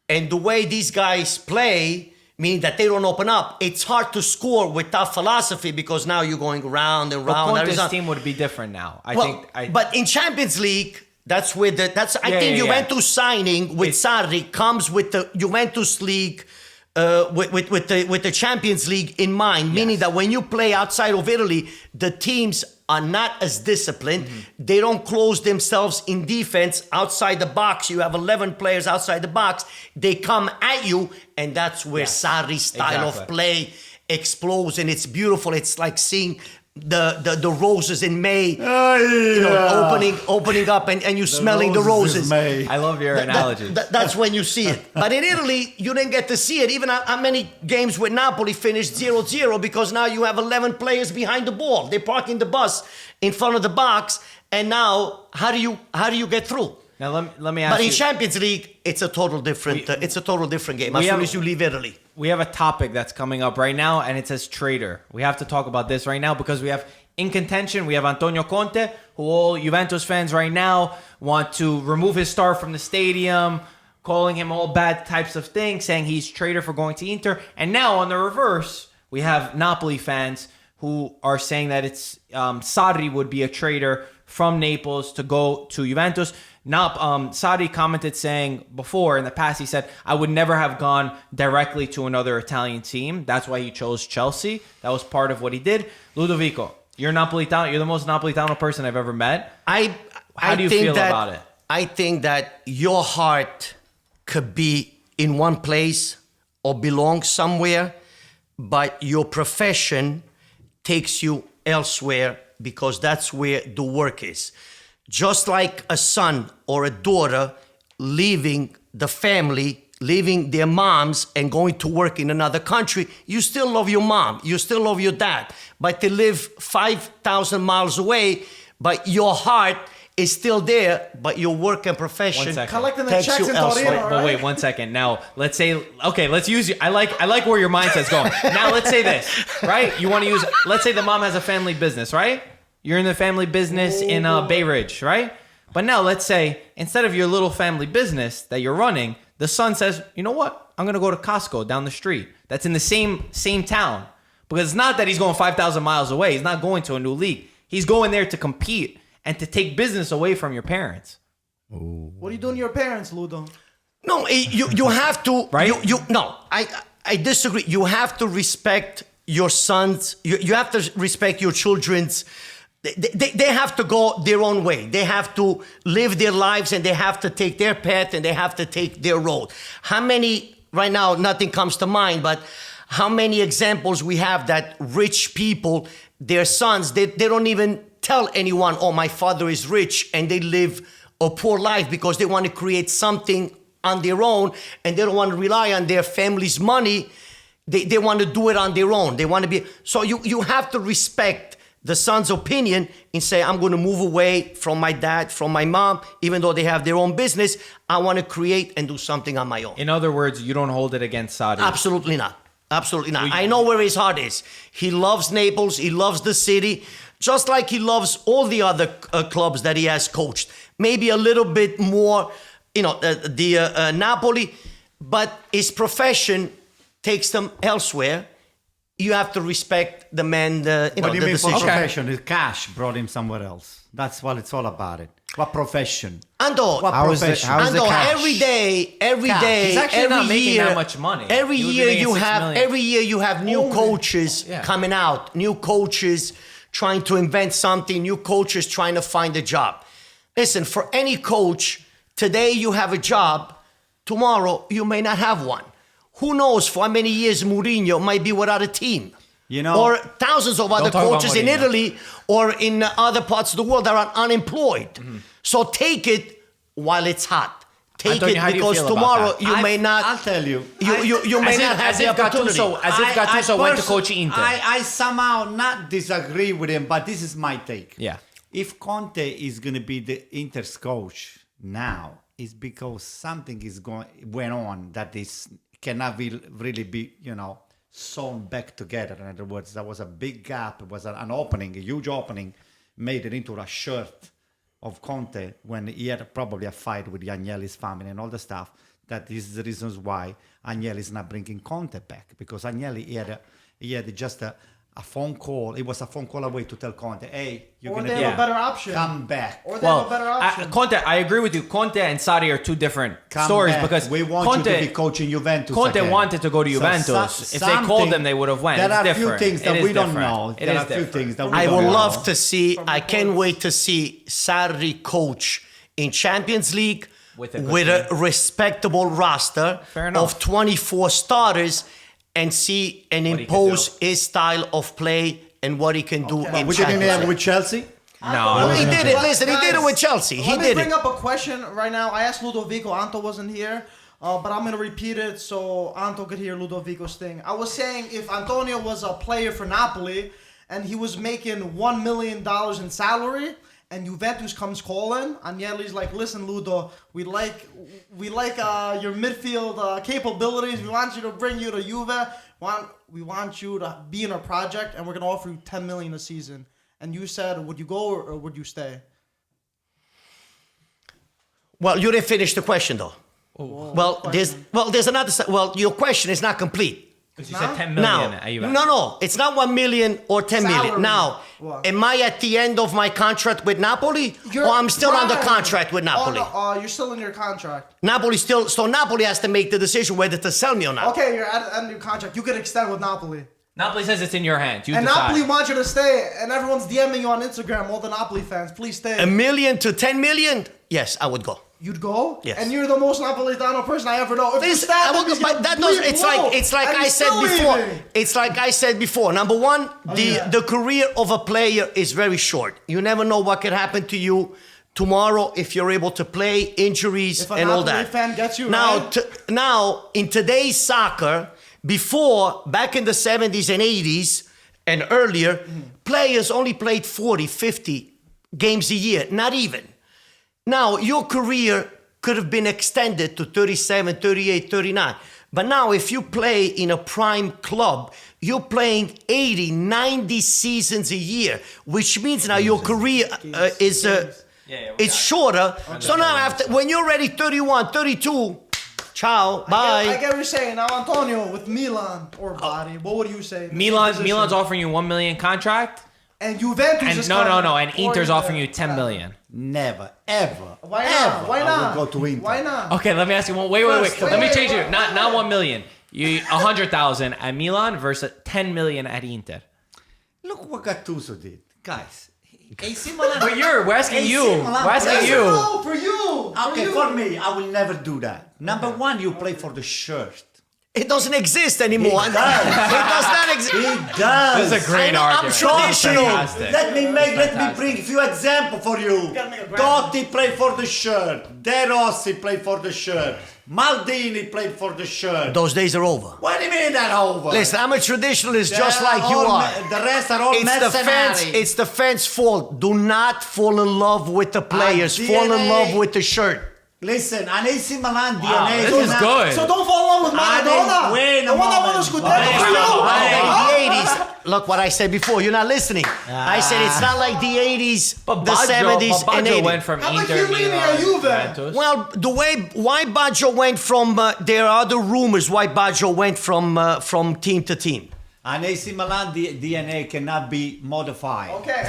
[SPEAKER 5] And the way these guys play, meaning that they don't open up, it's hard to score with that philosophy because now you're going round and round.
[SPEAKER 1] But Conte's team would be different now.
[SPEAKER 5] But in Champions League, that's where I think Juventus signing with Sarri comes with the Juventus League, with the Champions League in mind, meaning that when you play outside of Italy, the teams are not as disciplined. They don't close themselves in defense outside the box. You have 11 players outside the box. They come at you, and that's where Sarri's style of play explodes, and it's beautiful. It's like seeing the roses in May, opening up, and you smelling the roses.
[SPEAKER 1] I love your analogy.
[SPEAKER 5] That's when you see it. But in Italy, you didn't get to see it. Even how many games with Napoli finished 0-0 because now you have 11 players behind the ball. They're parking the bus in front of the box, and now how do you get through?
[SPEAKER 1] Now let me ask you.
[SPEAKER 5] But in Champions League, it's a total different game. As soon as you leave Italy,
[SPEAKER 1] we have a topic that's coming up right now, and it says traitor. We have to talk about this right now because we have in contention. We have Antonio Conte, who all Juventus fans right now want to remove his star from the stadium, calling him all bad types of things, saying he's traitor for going to Inter. And now on the reverse, we have Napoli fans who are saying that it's Sarri would be a traitor from Naples to go to Juventus. Sarri commented saying before, in the past, he said, I would never have gone directly to another Italian team. That's why he chose Chelsea. That was part of what he did. Ludovico, you're Napolitano. You're the most Napolitano person I've ever met. How do you feel about it?
[SPEAKER 5] I think that your heart could be in one place or belong somewhere, but your profession takes you elsewhere because that's where the work is. Just like a son or a daughter leaving the family, leaving their moms and going to work in another country, you still love your mom, you still love your dad, but they live 5,000 miles away, but your heart is still there, but your work and profession
[SPEAKER 4] collecting the
[SPEAKER 5] takes
[SPEAKER 4] checks
[SPEAKER 5] you
[SPEAKER 4] in
[SPEAKER 5] elsewhere.
[SPEAKER 4] Torino,
[SPEAKER 1] But wait 1 second. Now, let's say, okay, let's use you. I like where your mindset's going. Now, let's say this, right? You want to use, let's say the mom has a family business, right? You're in the family business in Bay Ridge, right? But now let's say instead of your little family business that you're running, the son says, you know what? I'm going to go to Costco down the street. That's in the same town. Because it's not that he's going 5,000 miles away. He's not going to a new league. He's going there to compete and to take business away from your parents.
[SPEAKER 4] What are you doing to your parents, Ludo?
[SPEAKER 5] No, you have to.
[SPEAKER 1] Right?
[SPEAKER 5] I disagree. You have to respect your sons. You have to respect your children's. They have to go their own way. They have to live their lives and they have to take their path and they have to take their road. How many, right now, nothing comes to mind, but how many examples we have that rich people, their sons, they don't even tell anyone, oh, my father is rich, and they live a poor life because they want to create something on their own and they don't want to rely on their family's money. They want to do it on their own. They want to be. So you have to respect the son's opinion and say, I'm going to move away from my dad, from my mom, even though they have their own business. I want to create and do something on my own.
[SPEAKER 1] In other words, you don't hold it against Sarri.
[SPEAKER 5] Absolutely not. Absolutely not. I know where his heart is. He loves Naples. He loves the city, just like he loves all the other clubs that he has coached. Maybe a little bit more, Napoli, but his profession takes them elsewhere. You have to respect the man,
[SPEAKER 3] What do you
[SPEAKER 5] the
[SPEAKER 3] mean for
[SPEAKER 5] decision.
[SPEAKER 3] profession? His cash brought him somewhere else. That's what it's all about. It. What profession?
[SPEAKER 5] Ando,
[SPEAKER 3] What
[SPEAKER 2] How is the-
[SPEAKER 3] profession?
[SPEAKER 2] how is the
[SPEAKER 5] Ando,
[SPEAKER 2] cash?
[SPEAKER 5] every day,
[SPEAKER 1] He's actually
[SPEAKER 5] every
[SPEAKER 1] not making
[SPEAKER 5] year,
[SPEAKER 1] that much money.
[SPEAKER 5] Every
[SPEAKER 1] He was
[SPEAKER 5] year
[SPEAKER 1] making
[SPEAKER 5] you
[SPEAKER 1] 6
[SPEAKER 5] have,
[SPEAKER 1] million.
[SPEAKER 5] every year you have new coaches
[SPEAKER 1] Yeah.
[SPEAKER 5] coming out, new coaches trying to invent something, new coaches trying to find a job. Listen, for any coach, today you have a job, tomorrow you may not have one. Who knows for how many years Mourinho might be without a team?
[SPEAKER 3] You know-
[SPEAKER 5] or thousands of other
[SPEAKER 1] talk about
[SPEAKER 5] coaches in
[SPEAKER 1] Mourinho.
[SPEAKER 5] Italy or in other parts of the world that are unemployed.
[SPEAKER 1] Mm-hmm.
[SPEAKER 5] So take it while it's hot. Take
[SPEAKER 1] Antonio,
[SPEAKER 5] it
[SPEAKER 1] how do you
[SPEAKER 5] because
[SPEAKER 1] feel about
[SPEAKER 5] tomorrow
[SPEAKER 1] that?
[SPEAKER 5] you may not.
[SPEAKER 3] I'll tell you.
[SPEAKER 5] You may not have the opportunity.
[SPEAKER 1] As if Gattuso went to coach Inter.
[SPEAKER 3] I somehow not disagree with him, but this is my take.
[SPEAKER 1] Yeah.
[SPEAKER 3] If Conte is going to be the Inter's coach now, it's because something went on that is cannot really be, sewn back together. In other words, there was a big gap. It was an opening, a huge opening, made it into a shirt of Conte when he had probably a fight with Agnelli's family and all the stuff. That is the reasons why Agnelli is not bringing Conte back, because Agnelli he had just a phone call. It was a phone call away to tell Conte, hey, you're
[SPEAKER 4] Or
[SPEAKER 3] going
[SPEAKER 4] they
[SPEAKER 3] to
[SPEAKER 4] have a better option.
[SPEAKER 3] come back.
[SPEAKER 4] Or they have a better option.
[SPEAKER 1] Conte, I agree with you. Conte and Sarri are two different
[SPEAKER 3] Come
[SPEAKER 1] stories
[SPEAKER 3] back.
[SPEAKER 1] because
[SPEAKER 3] we want
[SPEAKER 1] Conte,
[SPEAKER 3] you to be coaching Juventus.
[SPEAKER 1] Conte
[SPEAKER 3] again.
[SPEAKER 1] wanted to go to
[SPEAKER 3] So
[SPEAKER 1] Juventus. If they called
[SPEAKER 3] something-
[SPEAKER 1] them, they would have went.
[SPEAKER 3] There
[SPEAKER 1] It's
[SPEAKER 3] are a few
[SPEAKER 1] different.
[SPEAKER 3] things
[SPEAKER 1] It
[SPEAKER 3] that
[SPEAKER 1] is
[SPEAKER 3] we don't
[SPEAKER 1] different.
[SPEAKER 3] know.
[SPEAKER 1] It
[SPEAKER 3] There
[SPEAKER 1] is
[SPEAKER 3] are a few
[SPEAKER 1] different.
[SPEAKER 3] things that we
[SPEAKER 5] I
[SPEAKER 3] don't
[SPEAKER 5] would
[SPEAKER 3] know.
[SPEAKER 5] love to see.
[SPEAKER 4] From
[SPEAKER 5] I can't
[SPEAKER 4] reports.
[SPEAKER 5] wait to see Sarri coach in Champions League
[SPEAKER 1] With a good
[SPEAKER 5] with a
[SPEAKER 1] team.
[SPEAKER 5] respectable roster
[SPEAKER 1] Fair enough.
[SPEAKER 5] of 24 starters and see and
[SPEAKER 1] What he can
[SPEAKER 5] impose
[SPEAKER 1] do.
[SPEAKER 5] his style of play and what he can do in
[SPEAKER 3] We didn't
[SPEAKER 5] Champions
[SPEAKER 3] have
[SPEAKER 5] League.
[SPEAKER 3] with Chelsea.
[SPEAKER 1] No,
[SPEAKER 5] Well, he did it. Listen, he did it
[SPEAKER 4] Guys,
[SPEAKER 5] with Chelsea. He
[SPEAKER 4] Let me
[SPEAKER 5] did
[SPEAKER 4] bring
[SPEAKER 5] it.
[SPEAKER 4] up a question right now. I asked Ludovico. Anto wasn't here. But I'm going to repeat it so Anto could hear Ludovico's thing. I was saying if Antonio was a player for Napoli and he was making $1 million in salary and Juventus comes calling, Agnelli's like, listen, Ludo, we like your midfield capabilities. We want you to bring you to Juve. We want you to be in our project and we're going to offer you $10 million a season. And you said, would you go or would you stay?
[SPEAKER 5] Well, you didn't finish the question though. Well, there's another. Well, your question is not complete.
[SPEAKER 1] because you said 10 million at Juve.
[SPEAKER 5] No, it's not 1 million or 10 million.
[SPEAKER 4] Salary.
[SPEAKER 5] Now,
[SPEAKER 4] What?
[SPEAKER 5] am I at the end of my contract with Napoli, or I'm still under
[SPEAKER 4] Right.
[SPEAKER 5] contract with Napoli?
[SPEAKER 4] Oh, no, you're still in your contract.
[SPEAKER 5] Napoli still. So Napoli has to make the decision whether to sell me or not.
[SPEAKER 4] Okay, you're at the end of your contract. You can extend with Napoli.
[SPEAKER 1] Napoli says it's in your hands. You
[SPEAKER 4] And
[SPEAKER 1] decide.
[SPEAKER 4] Napoli wants you to stay, and everyone's DMing you on Instagram, all the Napoli fans. Please stay.
[SPEAKER 5] $1 million to 10 million? Yes, I would go.
[SPEAKER 4] You'd go?
[SPEAKER 5] Yes.
[SPEAKER 4] And you're the most Napolitano person I ever know. If you
[SPEAKER 5] Listen,
[SPEAKER 4] stand
[SPEAKER 5] I
[SPEAKER 4] up,
[SPEAKER 5] will go, but that doesn't. It's like I said before. It's like I said before. Number one, the career of a player is very short. You never know what can happen to you tomorrow if you're able to play, injuries
[SPEAKER 4] If a
[SPEAKER 5] and all
[SPEAKER 4] Napoli
[SPEAKER 5] that.
[SPEAKER 4] fan gets you,
[SPEAKER 5] now,
[SPEAKER 4] right?
[SPEAKER 5] now in today's soccer, before back in the 70s and 80s and earlier, players only played 40, 50 games a year, not even. Now, your career could have been extended to 37, 38, 39. But now, if you play in a prime club, you're playing 80, 90 seasons a year, which means now your career is it's shorter. So now, after when you're ready, 31, 32, ciao, bye.
[SPEAKER 4] I get what you're saying. Now, Antonio, with Milan or Bari, what would you say?
[SPEAKER 1] Milan's offering you $1 million contract,
[SPEAKER 4] And Juventus
[SPEAKER 1] and
[SPEAKER 4] is
[SPEAKER 1] no, and Inter's offering you $10 million.
[SPEAKER 3] Never, ever.
[SPEAKER 4] Why not?
[SPEAKER 3] ever
[SPEAKER 4] Why
[SPEAKER 3] I
[SPEAKER 4] not?
[SPEAKER 3] will go to Inter.
[SPEAKER 4] Why not?
[SPEAKER 1] Okay, let me ask you one. Wait. Let me
[SPEAKER 4] wait,
[SPEAKER 1] change
[SPEAKER 4] wait,
[SPEAKER 1] it. Not 1 million. You 100,000 at Milan versus 10 million at Inter.
[SPEAKER 3] Look what Gattuso did, guys. AC Milan.
[SPEAKER 1] But we're asking
[SPEAKER 3] AC
[SPEAKER 1] you.
[SPEAKER 3] Milan
[SPEAKER 1] We're asking
[SPEAKER 3] player.
[SPEAKER 1] you.
[SPEAKER 4] No, for you.
[SPEAKER 3] Okay,
[SPEAKER 4] you.
[SPEAKER 3] for me, I will never do that. Number one, you play for the shirt.
[SPEAKER 5] It doesn't exist anymore. It does not exist.
[SPEAKER 3] It does.
[SPEAKER 1] This is a great
[SPEAKER 5] I'm
[SPEAKER 1] argument.
[SPEAKER 5] traditional.
[SPEAKER 1] Fantastic.
[SPEAKER 3] Let me bring a few examples for you.
[SPEAKER 4] gotta make a grand-
[SPEAKER 3] Totti played for the shirt. De Rossi played for the shirt. Maldini played for the shirt.
[SPEAKER 5] Those days are over.
[SPEAKER 3] What do you mean that over?
[SPEAKER 5] Listen, I'm a traditionalist just
[SPEAKER 3] They're
[SPEAKER 5] like you
[SPEAKER 3] all
[SPEAKER 5] are.
[SPEAKER 3] The rest are all mercenaries.
[SPEAKER 5] It's the fans' fault. Do not fall in love with the players. Fall in
[SPEAKER 3] DNA.
[SPEAKER 5] love with the shirt.
[SPEAKER 3] Listen, an AC Milan
[SPEAKER 1] Wow,
[SPEAKER 3] DNA.
[SPEAKER 1] this is good.
[SPEAKER 4] So don't fall in love with Maradona.
[SPEAKER 3] Wait a
[SPEAKER 4] The one that won the
[SPEAKER 3] moment.
[SPEAKER 4] Scudetto for
[SPEAKER 5] In
[SPEAKER 4] you.
[SPEAKER 5] the 80s, look what I said before. You're not listening. I said it's not like the 80s,
[SPEAKER 1] But
[SPEAKER 5] the 70s, and
[SPEAKER 1] Baggio
[SPEAKER 5] 80s.
[SPEAKER 1] went from
[SPEAKER 4] How about
[SPEAKER 1] Inter,
[SPEAKER 4] Chiellini
[SPEAKER 1] Milan,
[SPEAKER 4] or Juve?
[SPEAKER 1] Juventus.
[SPEAKER 5] Well, why Baggio went from there are other rumors why Baggio went from team to team.
[SPEAKER 3] An AC Milan DNA cannot be modified.
[SPEAKER 4] Okay.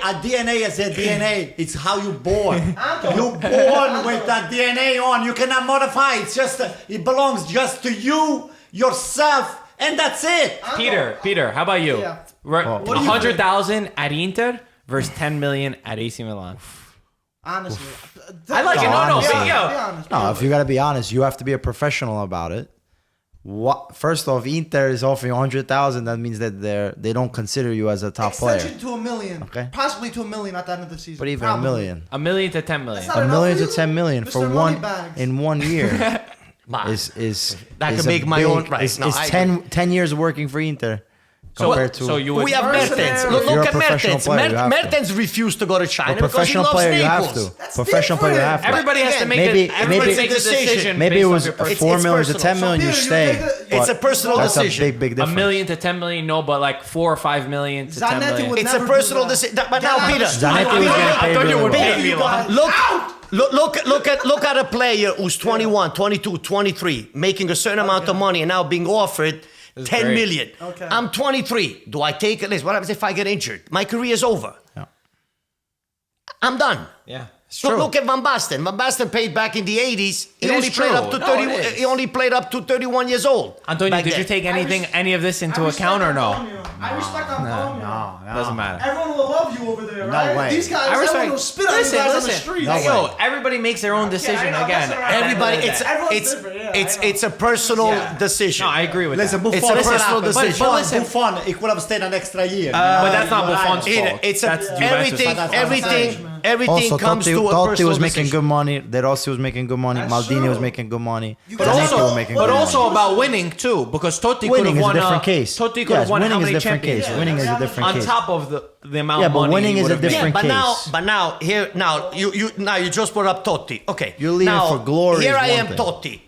[SPEAKER 3] A DNA is a DNA. It's how you born.
[SPEAKER 4] Anto.
[SPEAKER 3] You born with that DNA on. You cannot modify. It's just it belongs just to you, yourself, and that's it.
[SPEAKER 1] Peter, how about you?
[SPEAKER 4] Yeah.
[SPEAKER 2] What
[SPEAKER 4] do you
[SPEAKER 1] 100,000 at Inter versus 10 million at AC Milan.
[SPEAKER 4] Honestly.
[SPEAKER 1] I like it.
[SPEAKER 2] No,
[SPEAKER 1] No,
[SPEAKER 2] honestly.
[SPEAKER 1] but
[SPEAKER 4] Be
[SPEAKER 1] yo,
[SPEAKER 4] honest.
[SPEAKER 2] No, if you gotta be honest, you have to be a professional about it. What? First off, Inter is offering 100,000. That means that they don't consider you as a top player.
[SPEAKER 4] Extension to $1 million.
[SPEAKER 2] Okay.
[SPEAKER 4] Possibly to $1 million at the end of the season.
[SPEAKER 2] But even
[SPEAKER 4] Probably.
[SPEAKER 2] $1 million,
[SPEAKER 1] $1 million to 10 million.
[SPEAKER 4] That's not
[SPEAKER 2] $1
[SPEAKER 4] enough
[SPEAKER 2] million
[SPEAKER 4] for
[SPEAKER 2] to
[SPEAKER 4] you?
[SPEAKER 2] 10 million
[SPEAKER 4] Mr.
[SPEAKER 2] for one
[SPEAKER 4] Moneybags.
[SPEAKER 2] in 1 year
[SPEAKER 5] Man,
[SPEAKER 2] is
[SPEAKER 5] That
[SPEAKER 2] is
[SPEAKER 5] can
[SPEAKER 2] a
[SPEAKER 5] make my own- right,
[SPEAKER 2] Is,
[SPEAKER 5] no,
[SPEAKER 2] is
[SPEAKER 5] I
[SPEAKER 2] 10 years working for Inter compared to.
[SPEAKER 1] So you would
[SPEAKER 5] we have
[SPEAKER 4] Mercenaries.
[SPEAKER 5] Mertens.
[SPEAKER 4] If
[SPEAKER 5] Look
[SPEAKER 2] you're a
[SPEAKER 5] at
[SPEAKER 2] professional
[SPEAKER 5] Mertens.
[SPEAKER 2] player, you have to.
[SPEAKER 5] Mertens refused to go to China
[SPEAKER 2] a
[SPEAKER 5] because he
[SPEAKER 2] professional
[SPEAKER 5] loves
[SPEAKER 2] player,
[SPEAKER 5] Naples.
[SPEAKER 2] you have to.
[SPEAKER 4] That's
[SPEAKER 2] Professional player, you have to.
[SPEAKER 1] Everybody has to make
[SPEAKER 2] Maybe-
[SPEAKER 1] everybody
[SPEAKER 2] maybe-
[SPEAKER 1] makes a decision.
[SPEAKER 2] Maybe it
[SPEAKER 1] based
[SPEAKER 2] was
[SPEAKER 1] off your
[SPEAKER 5] It's
[SPEAKER 2] 4 million to
[SPEAKER 5] personal.
[SPEAKER 2] 10 million.
[SPEAKER 4] So
[SPEAKER 2] You
[SPEAKER 4] Peter,
[SPEAKER 2] stay.
[SPEAKER 4] you take the-
[SPEAKER 5] It's a
[SPEAKER 2] but
[SPEAKER 5] personal
[SPEAKER 2] that's
[SPEAKER 5] decision.
[SPEAKER 2] a big
[SPEAKER 1] $1
[SPEAKER 2] difference.
[SPEAKER 1] million to 10 million, no, but like 4 or 5 million to 10
[SPEAKER 4] Zanetti
[SPEAKER 1] million.
[SPEAKER 4] would
[SPEAKER 5] It's a
[SPEAKER 4] never do
[SPEAKER 5] personal
[SPEAKER 4] that.
[SPEAKER 5] decision. But
[SPEAKER 4] Get
[SPEAKER 5] now,
[SPEAKER 4] out of
[SPEAKER 5] Peter,
[SPEAKER 4] the studio.
[SPEAKER 2] Zanetti was getting paid
[SPEAKER 1] thought you
[SPEAKER 2] really
[SPEAKER 1] would
[SPEAKER 2] well.
[SPEAKER 1] pay me long.
[SPEAKER 5] Look at a player who's 21, 22, 23, making a certain amount of money and now being offered 10
[SPEAKER 1] great.
[SPEAKER 5] million.
[SPEAKER 4] Okay.
[SPEAKER 5] I'm 23. Do I take it? Listen, what happens if I get injured? My career is over.
[SPEAKER 2] Yeah.
[SPEAKER 5] I'm done.
[SPEAKER 1] Yeah, it's
[SPEAKER 5] Look,
[SPEAKER 1] true.
[SPEAKER 5] look at Van Basten. Van Basten paid back in the 80s. He
[SPEAKER 1] It
[SPEAKER 5] only
[SPEAKER 1] is
[SPEAKER 5] played
[SPEAKER 1] true.
[SPEAKER 5] up to
[SPEAKER 1] No,
[SPEAKER 5] 30.
[SPEAKER 1] it is.
[SPEAKER 5] He only played up to 31 years old.
[SPEAKER 1] Antonio,
[SPEAKER 5] back
[SPEAKER 1] did you
[SPEAKER 5] then.
[SPEAKER 1] take any of this into
[SPEAKER 4] I respect
[SPEAKER 1] account or no?
[SPEAKER 4] Antonio. I respect Antonio.
[SPEAKER 1] Doesn't matter.
[SPEAKER 4] Everyone will love you over there, right?
[SPEAKER 3] way.
[SPEAKER 4] These guys,
[SPEAKER 1] I
[SPEAKER 4] everyone
[SPEAKER 1] respect.
[SPEAKER 4] will spit on you guys on the street.
[SPEAKER 3] No
[SPEAKER 1] Yo,
[SPEAKER 3] way.
[SPEAKER 1] everybody makes their own decision
[SPEAKER 4] I know,
[SPEAKER 1] again.
[SPEAKER 4] that's all right.
[SPEAKER 5] Everybody,
[SPEAKER 1] At the end of the day.
[SPEAKER 4] Everyone's different, yeah, I know.
[SPEAKER 5] it's a personal
[SPEAKER 1] Yeah.
[SPEAKER 5] decision.
[SPEAKER 1] No, I agree with
[SPEAKER 3] Listen,
[SPEAKER 1] that.
[SPEAKER 3] Buffon,
[SPEAKER 5] It's a
[SPEAKER 3] listen,
[SPEAKER 5] personal
[SPEAKER 3] but
[SPEAKER 5] decision.
[SPEAKER 1] But listen-
[SPEAKER 3] Buffon, he could have stayed an extra year.
[SPEAKER 1] But that's not
[SPEAKER 3] You're
[SPEAKER 1] Buffon's
[SPEAKER 3] right.
[SPEAKER 1] fault.
[SPEAKER 5] It's
[SPEAKER 1] That's Juventus.
[SPEAKER 5] everything.
[SPEAKER 3] That's
[SPEAKER 5] Everything
[SPEAKER 2] Also,
[SPEAKER 5] comes
[SPEAKER 2] Totti,
[SPEAKER 5] to a
[SPEAKER 2] Totti
[SPEAKER 5] personal
[SPEAKER 2] was making
[SPEAKER 5] decision.
[SPEAKER 2] good money. De Rossi was making good money.
[SPEAKER 4] That's
[SPEAKER 2] Maldini was
[SPEAKER 4] true.
[SPEAKER 2] making good money.
[SPEAKER 4] You
[SPEAKER 1] But
[SPEAKER 4] guys
[SPEAKER 2] Zanetti
[SPEAKER 1] also,
[SPEAKER 2] was making
[SPEAKER 1] but
[SPEAKER 2] good
[SPEAKER 1] also
[SPEAKER 2] money.
[SPEAKER 1] about winning too, because Totti could
[SPEAKER 2] Winning
[SPEAKER 1] have
[SPEAKER 2] is a
[SPEAKER 1] won
[SPEAKER 2] different case.
[SPEAKER 1] Totti could
[SPEAKER 2] Yes,
[SPEAKER 1] have won how
[SPEAKER 2] winning is
[SPEAKER 1] many
[SPEAKER 2] a different case.
[SPEAKER 1] championships?
[SPEAKER 2] Winning is a different
[SPEAKER 1] On
[SPEAKER 2] case.
[SPEAKER 1] top of the amount
[SPEAKER 2] Yeah,
[SPEAKER 1] of
[SPEAKER 2] but
[SPEAKER 1] money
[SPEAKER 2] winning
[SPEAKER 1] he
[SPEAKER 2] is
[SPEAKER 1] would
[SPEAKER 2] a
[SPEAKER 1] have made.
[SPEAKER 2] different case.
[SPEAKER 5] But now you just brought up Totti. Okay.
[SPEAKER 2] You're leaving
[SPEAKER 5] now,
[SPEAKER 2] for glory
[SPEAKER 5] Here
[SPEAKER 2] is
[SPEAKER 5] I
[SPEAKER 2] one
[SPEAKER 5] am,
[SPEAKER 2] thing.
[SPEAKER 5] Totti.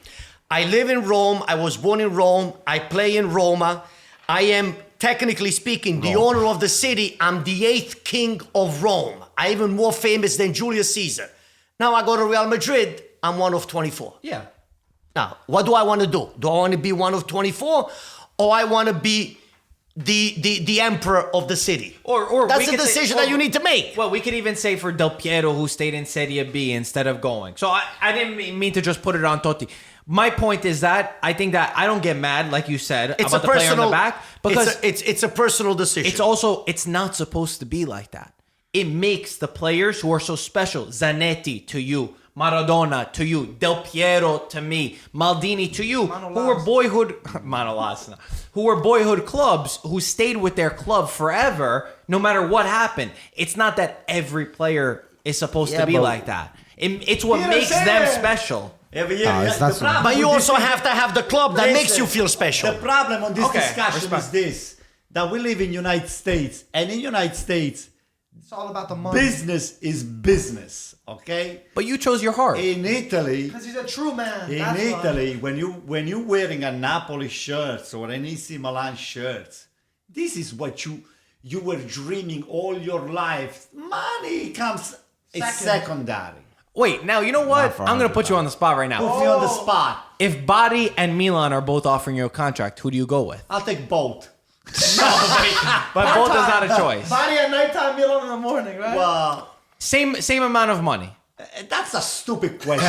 [SPEAKER 5] I live in Rome. I was born in Rome. I play in Roma. I am technically speaking the owner of the city. I'm the 8th king of Rome. I'm even more famous than Julius Caesar. Now I go to Real Madrid. I'm one of 24.
[SPEAKER 1] Yeah.
[SPEAKER 5] Now, what do I want to do? Do I want to be one of 24, or I want to be the emperor of the city?
[SPEAKER 1] Or
[SPEAKER 5] That's
[SPEAKER 1] we
[SPEAKER 5] a
[SPEAKER 1] could say-
[SPEAKER 5] decision
[SPEAKER 1] or-
[SPEAKER 5] that you need to make.
[SPEAKER 1] Well, we could even say for Del Piero, who stayed in Serie B instead of going. So I didn't mean to just put it on Totti. My point is that I think that I don't get mad, like you said,
[SPEAKER 5] It's
[SPEAKER 1] about
[SPEAKER 5] a
[SPEAKER 1] the player on
[SPEAKER 5] personal
[SPEAKER 1] the back, because
[SPEAKER 5] it's a personal decision.
[SPEAKER 1] it's not supposed to be like that. It makes the players who are so special, Zanetti to you, Maradona to you, Del Piero to me, Maldini to you, who were boyhood clubs, who stayed with their club forever, no matter what happened. It's not that every player is supposed to be
[SPEAKER 2] but-
[SPEAKER 1] like that. It's what
[SPEAKER 4] Peter
[SPEAKER 1] makes them
[SPEAKER 4] said-
[SPEAKER 1] special.
[SPEAKER 3] Every year,
[SPEAKER 2] No, it's not
[SPEAKER 3] the
[SPEAKER 2] so-
[SPEAKER 3] problem
[SPEAKER 5] But you
[SPEAKER 3] with
[SPEAKER 5] also
[SPEAKER 3] this-
[SPEAKER 5] have to have the club that makes
[SPEAKER 3] Listen,
[SPEAKER 5] you feel special.
[SPEAKER 3] The problem on this
[SPEAKER 1] Okay,
[SPEAKER 3] discussion
[SPEAKER 1] respect.
[SPEAKER 3] is this: that we live in United States, and in United States,
[SPEAKER 4] It's all about the money.
[SPEAKER 3] business is business. Okay.
[SPEAKER 1] But you chose your heart.
[SPEAKER 3] In Italy,
[SPEAKER 4] Because he's a true man.
[SPEAKER 3] in
[SPEAKER 4] That's why.
[SPEAKER 3] Italy, when you wearing a Napoli shirts or an AC Milan shirts, this is what you were dreaming all your life. Money comes is secondary.
[SPEAKER 1] Wait, now you know what?
[SPEAKER 2] Not for
[SPEAKER 1] I'm gonna put you on the spot right now.
[SPEAKER 3] Put me on the spot.
[SPEAKER 1] If Bari and Milan are both offering you a contract, who do you go with?
[SPEAKER 3] I'll take both.
[SPEAKER 1] But both is not a choice.
[SPEAKER 4] Body at nighttime, Milan in the morning, right?
[SPEAKER 3] Well,
[SPEAKER 1] Same amount of money.
[SPEAKER 3] that's a stupid question.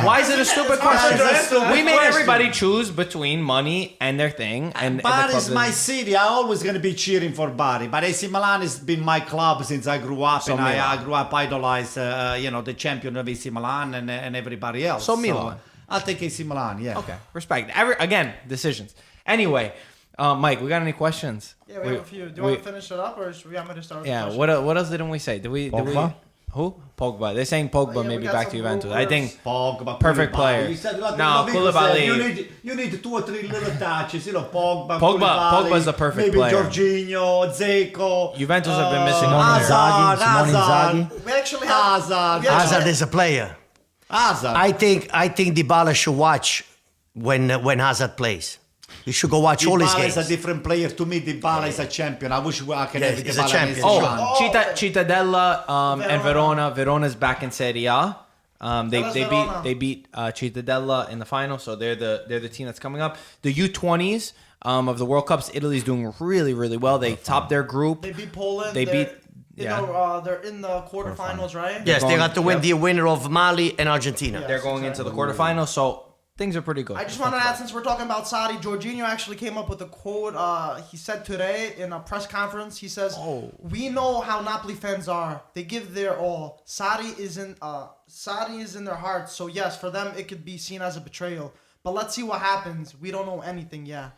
[SPEAKER 1] Why is it a stupid question?
[SPEAKER 3] It's a stupid
[SPEAKER 1] We made
[SPEAKER 3] question.
[SPEAKER 1] everybody choose between money and their thing, and the
[SPEAKER 3] Bari
[SPEAKER 1] club
[SPEAKER 3] is
[SPEAKER 1] that-
[SPEAKER 3] my city. I'm always going to be cheering for Bari. But AC Milan has been my club since I grew up, and I
[SPEAKER 1] Milan.
[SPEAKER 3] grew up idolize, the champion of AC Milan and everybody else.
[SPEAKER 1] So Milan.
[SPEAKER 3] I'll take AC Milan. Yeah.
[SPEAKER 1] Okay, respect. Again, decisions. Anyway, Mike, we got any questions?
[SPEAKER 4] Yeah, we have a few. Do you want to finish it up, or should we want me to start with the
[SPEAKER 1] Yeah.
[SPEAKER 4] question?
[SPEAKER 1] What else didn't we say? Did we?
[SPEAKER 2] Pogba?
[SPEAKER 1] Who? Pogba. They're saying Pogba
[SPEAKER 4] Yeah, we
[SPEAKER 1] maybe
[SPEAKER 4] got
[SPEAKER 1] back to
[SPEAKER 4] some
[SPEAKER 1] Juventus. I
[SPEAKER 4] rumors.
[SPEAKER 1] think
[SPEAKER 3] Pogba,
[SPEAKER 1] Perfect
[SPEAKER 3] Koulibaly.
[SPEAKER 1] player.
[SPEAKER 3] You said, like,
[SPEAKER 1] No,
[SPEAKER 3] Ludovico said,
[SPEAKER 1] Koulibaly.
[SPEAKER 3] You need 2 or 3 little touches. Pogba,
[SPEAKER 1] Pogba's the perfect
[SPEAKER 3] maybe
[SPEAKER 1] player.
[SPEAKER 3] Jorginho, Dzeko.
[SPEAKER 1] Juventus have been missing
[SPEAKER 2] Simone
[SPEAKER 1] one player.
[SPEAKER 2] Inzaghi, Simone Inzaghi.
[SPEAKER 4] We actually have
[SPEAKER 3] Hazard.
[SPEAKER 4] we actually-
[SPEAKER 5] Hazard is a player.
[SPEAKER 3] Hazard.
[SPEAKER 5] I think Dybala should watch when Hazard plays. You should go watch all his
[SPEAKER 3] Dybala
[SPEAKER 5] games.
[SPEAKER 3] is a different player. To me, Dybala is a champion. I wish I could
[SPEAKER 5] Yeah,
[SPEAKER 3] have
[SPEAKER 5] he's a
[SPEAKER 3] Dybala
[SPEAKER 5] champion.
[SPEAKER 3] as
[SPEAKER 1] Oh,
[SPEAKER 3] Milan.
[SPEAKER 1] Cittadella and Verona. Verona's back in Serie A. They
[SPEAKER 4] Bella's
[SPEAKER 1] beat
[SPEAKER 4] Verona.
[SPEAKER 1] they beat Cittadella in the final, so they're the team that's coming up. The U20s of the World Cups, Italy's doing really well. They topped their group.
[SPEAKER 4] They beat Poland.
[SPEAKER 1] They
[SPEAKER 4] They're-
[SPEAKER 1] beat-
[SPEAKER 4] You
[SPEAKER 1] yeah.
[SPEAKER 4] know, they're in the quarterfinals, right?
[SPEAKER 5] Yes, they
[SPEAKER 1] going-
[SPEAKER 5] got to win
[SPEAKER 1] yep.
[SPEAKER 5] the winner of Mali and Argentina.
[SPEAKER 4] Yeah.
[SPEAKER 1] They're going into the quarterfinals, so things are pretty good.
[SPEAKER 4] I just want to add, since we're talking about Sarri, Jorginho actually came up with a quote. He said today in a press conference, he says, "We know how Napoli fans are. They give their all. Sarri is in their hearts. So yes, for them it could be seen as a betrayal. But let's see what happens. We don't know anything yet."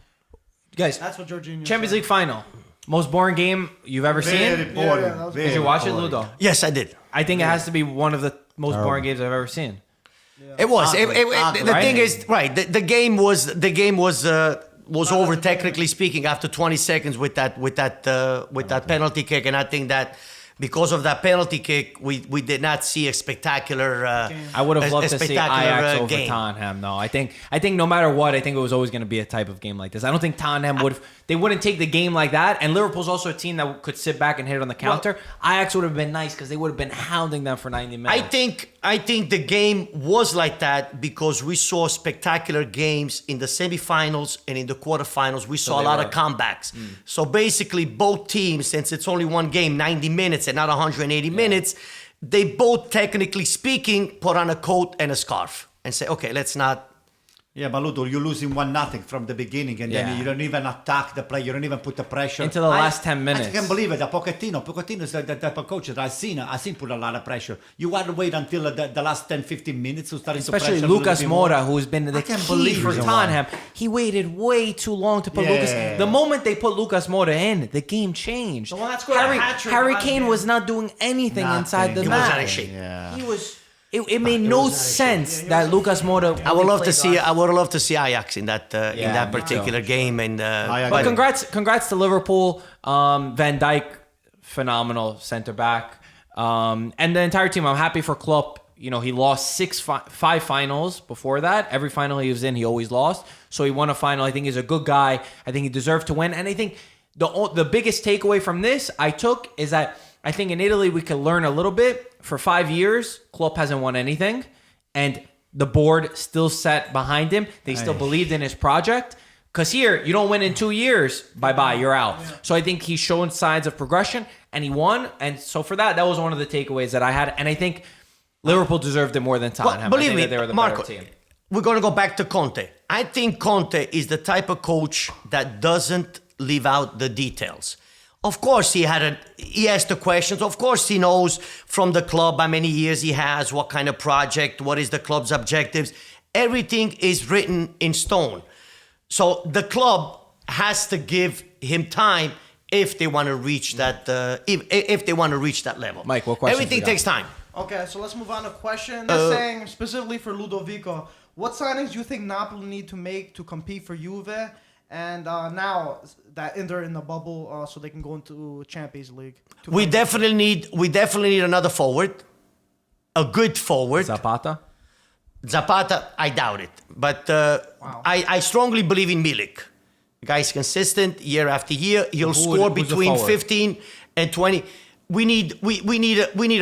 [SPEAKER 1] Guys,
[SPEAKER 4] That's what Jorginho
[SPEAKER 1] Champions
[SPEAKER 4] said.
[SPEAKER 1] League final, most boring game you've ever
[SPEAKER 3] Very
[SPEAKER 1] seen.
[SPEAKER 3] boring.
[SPEAKER 4] Yeah, that was-
[SPEAKER 3] very
[SPEAKER 1] Did you watch it,
[SPEAKER 3] boring.
[SPEAKER 1] Ludo?
[SPEAKER 5] Yes, I did.
[SPEAKER 1] I think it has to be one of the most boring games I've ever seen.
[SPEAKER 5] It was.
[SPEAKER 3] Ugly,
[SPEAKER 5] The thing
[SPEAKER 1] right?
[SPEAKER 5] is, right? The game was over technically speaking after 20 seconds with that penalty kick, and I think that because of that penalty kick, we did not see a spectacular.
[SPEAKER 1] I would have
[SPEAKER 5] a
[SPEAKER 1] loved to see
[SPEAKER 5] spectacular,
[SPEAKER 1] Ajax over
[SPEAKER 5] game.
[SPEAKER 1] Tottenham. No, I think no matter what, I think it was always going to be a type of game like this. I don't think Tottenham wouldn't take the game like that. And Liverpool's also a team that could sit back and hit on the counter. Ajax would have been nice because they would have been hounding them for 90 minutes.
[SPEAKER 5] I think the game was like that because we saw spectacular games in the semifinals and in the quarterfinals. We saw a
[SPEAKER 1] they
[SPEAKER 5] lot
[SPEAKER 1] were-
[SPEAKER 5] of comebacks. So basically, both teams, since it's only one game, 90 minutes and not 180 minutes, they both, technically speaking, put on a coat and a scarf and say, okay, let's not.
[SPEAKER 3] Yeah, but Ludo, you're losing 1-0 from the beginning, and
[SPEAKER 1] Yeah.
[SPEAKER 3] then you don't even attack the play. You don't even put the pressure
[SPEAKER 1] Into the last 10 minutes.
[SPEAKER 3] I can't believe it. Pochettino is the type of coach that I've seen put a lot of pressure. You want to wait until the last 10-15 minutes to start to
[SPEAKER 1] Especially
[SPEAKER 3] pressure a little
[SPEAKER 1] Lucas
[SPEAKER 3] bit more.
[SPEAKER 1] Moura, who's been the
[SPEAKER 3] I can't
[SPEAKER 1] key
[SPEAKER 3] believe
[SPEAKER 1] for
[SPEAKER 3] it.
[SPEAKER 1] Tottenham. He waited way too long to put
[SPEAKER 3] Yeah.
[SPEAKER 1] Lucas. The moment they put Lucas Moura in, the game changed.
[SPEAKER 4] The one that scored a hat-trick
[SPEAKER 1] Harry
[SPEAKER 4] last
[SPEAKER 1] Kane
[SPEAKER 4] game.
[SPEAKER 1] was not doing anything inside the
[SPEAKER 5] He was
[SPEAKER 1] match.
[SPEAKER 5] not in shape.
[SPEAKER 3] Yeah.
[SPEAKER 1] He was. It made no sense that Lucas Moura.
[SPEAKER 5] I would love to
[SPEAKER 1] played
[SPEAKER 5] see.
[SPEAKER 1] last-
[SPEAKER 5] I would love to see Ajax in that
[SPEAKER 1] Yeah, me
[SPEAKER 5] particular game. And
[SPEAKER 3] agree.
[SPEAKER 1] But congrats to Liverpool. Van Dijk, phenomenal center back, and the entire team. I'm happy for Klopp. You know, he lost five finals before that. Every final he was in, he always lost. So he won a final. I think he's a good guy. I think he deserved to win. And I think the biggest takeaway from this I took is that I think in Italy we could learn a little bit. For 5 years, Klopp hasn't won anything, and the board still sat behind him. They still believed in his project. Because here, you don't win in 2 years, bye-bye, you're out. Yeah. So I think he's shown signs of progression, and he won. And so for that was one of the takeaways that I had. And I think Liverpool deserved it more than Tottenham.
[SPEAKER 5] Well, believe
[SPEAKER 1] I think
[SPEAKER 5] me,
[SPEAKER 1] that they were the
[SPEAKER 5] Marco,
[SPEAKER 1] better team.
[SPEAKER 5] we're going to go back to Conte. I think Conte is the type of coach that doesn't leave out the details. Of course, he asked the questions. Of course, he knows from the club how many years he has, what kind of project, what is the club's objectives. Everything is written in stone. So the club has to give him time if they want to reach that. If they want to reach that level,
[SPEAKER 1] Mike, what questions
[SPEAKER 5] Everything
[SPEAKER 1] we got?
[SPEAKER 5] takes time.
[SPEAKER 4] Okay, so let's move on to question. They're saying specifically for Ludovico, what signings do you think Napoli need to make to compete for Juve? And now that they're in the bubble, so they can go into Champions League.
[SPEAKER 5] We definitely need another forward, a good forward.
[SPEAKER 1] Zapata?
[SPEAKER 5] Zapata, I doubt it, but I strongly believe in Milik. The guy's consistent year after year. He'll score
[SPEAKER 1] who's the
[SPEAKER 5] between
[SPEAKER 1] forward?
[SPEAKER 5] 15 and 20. We need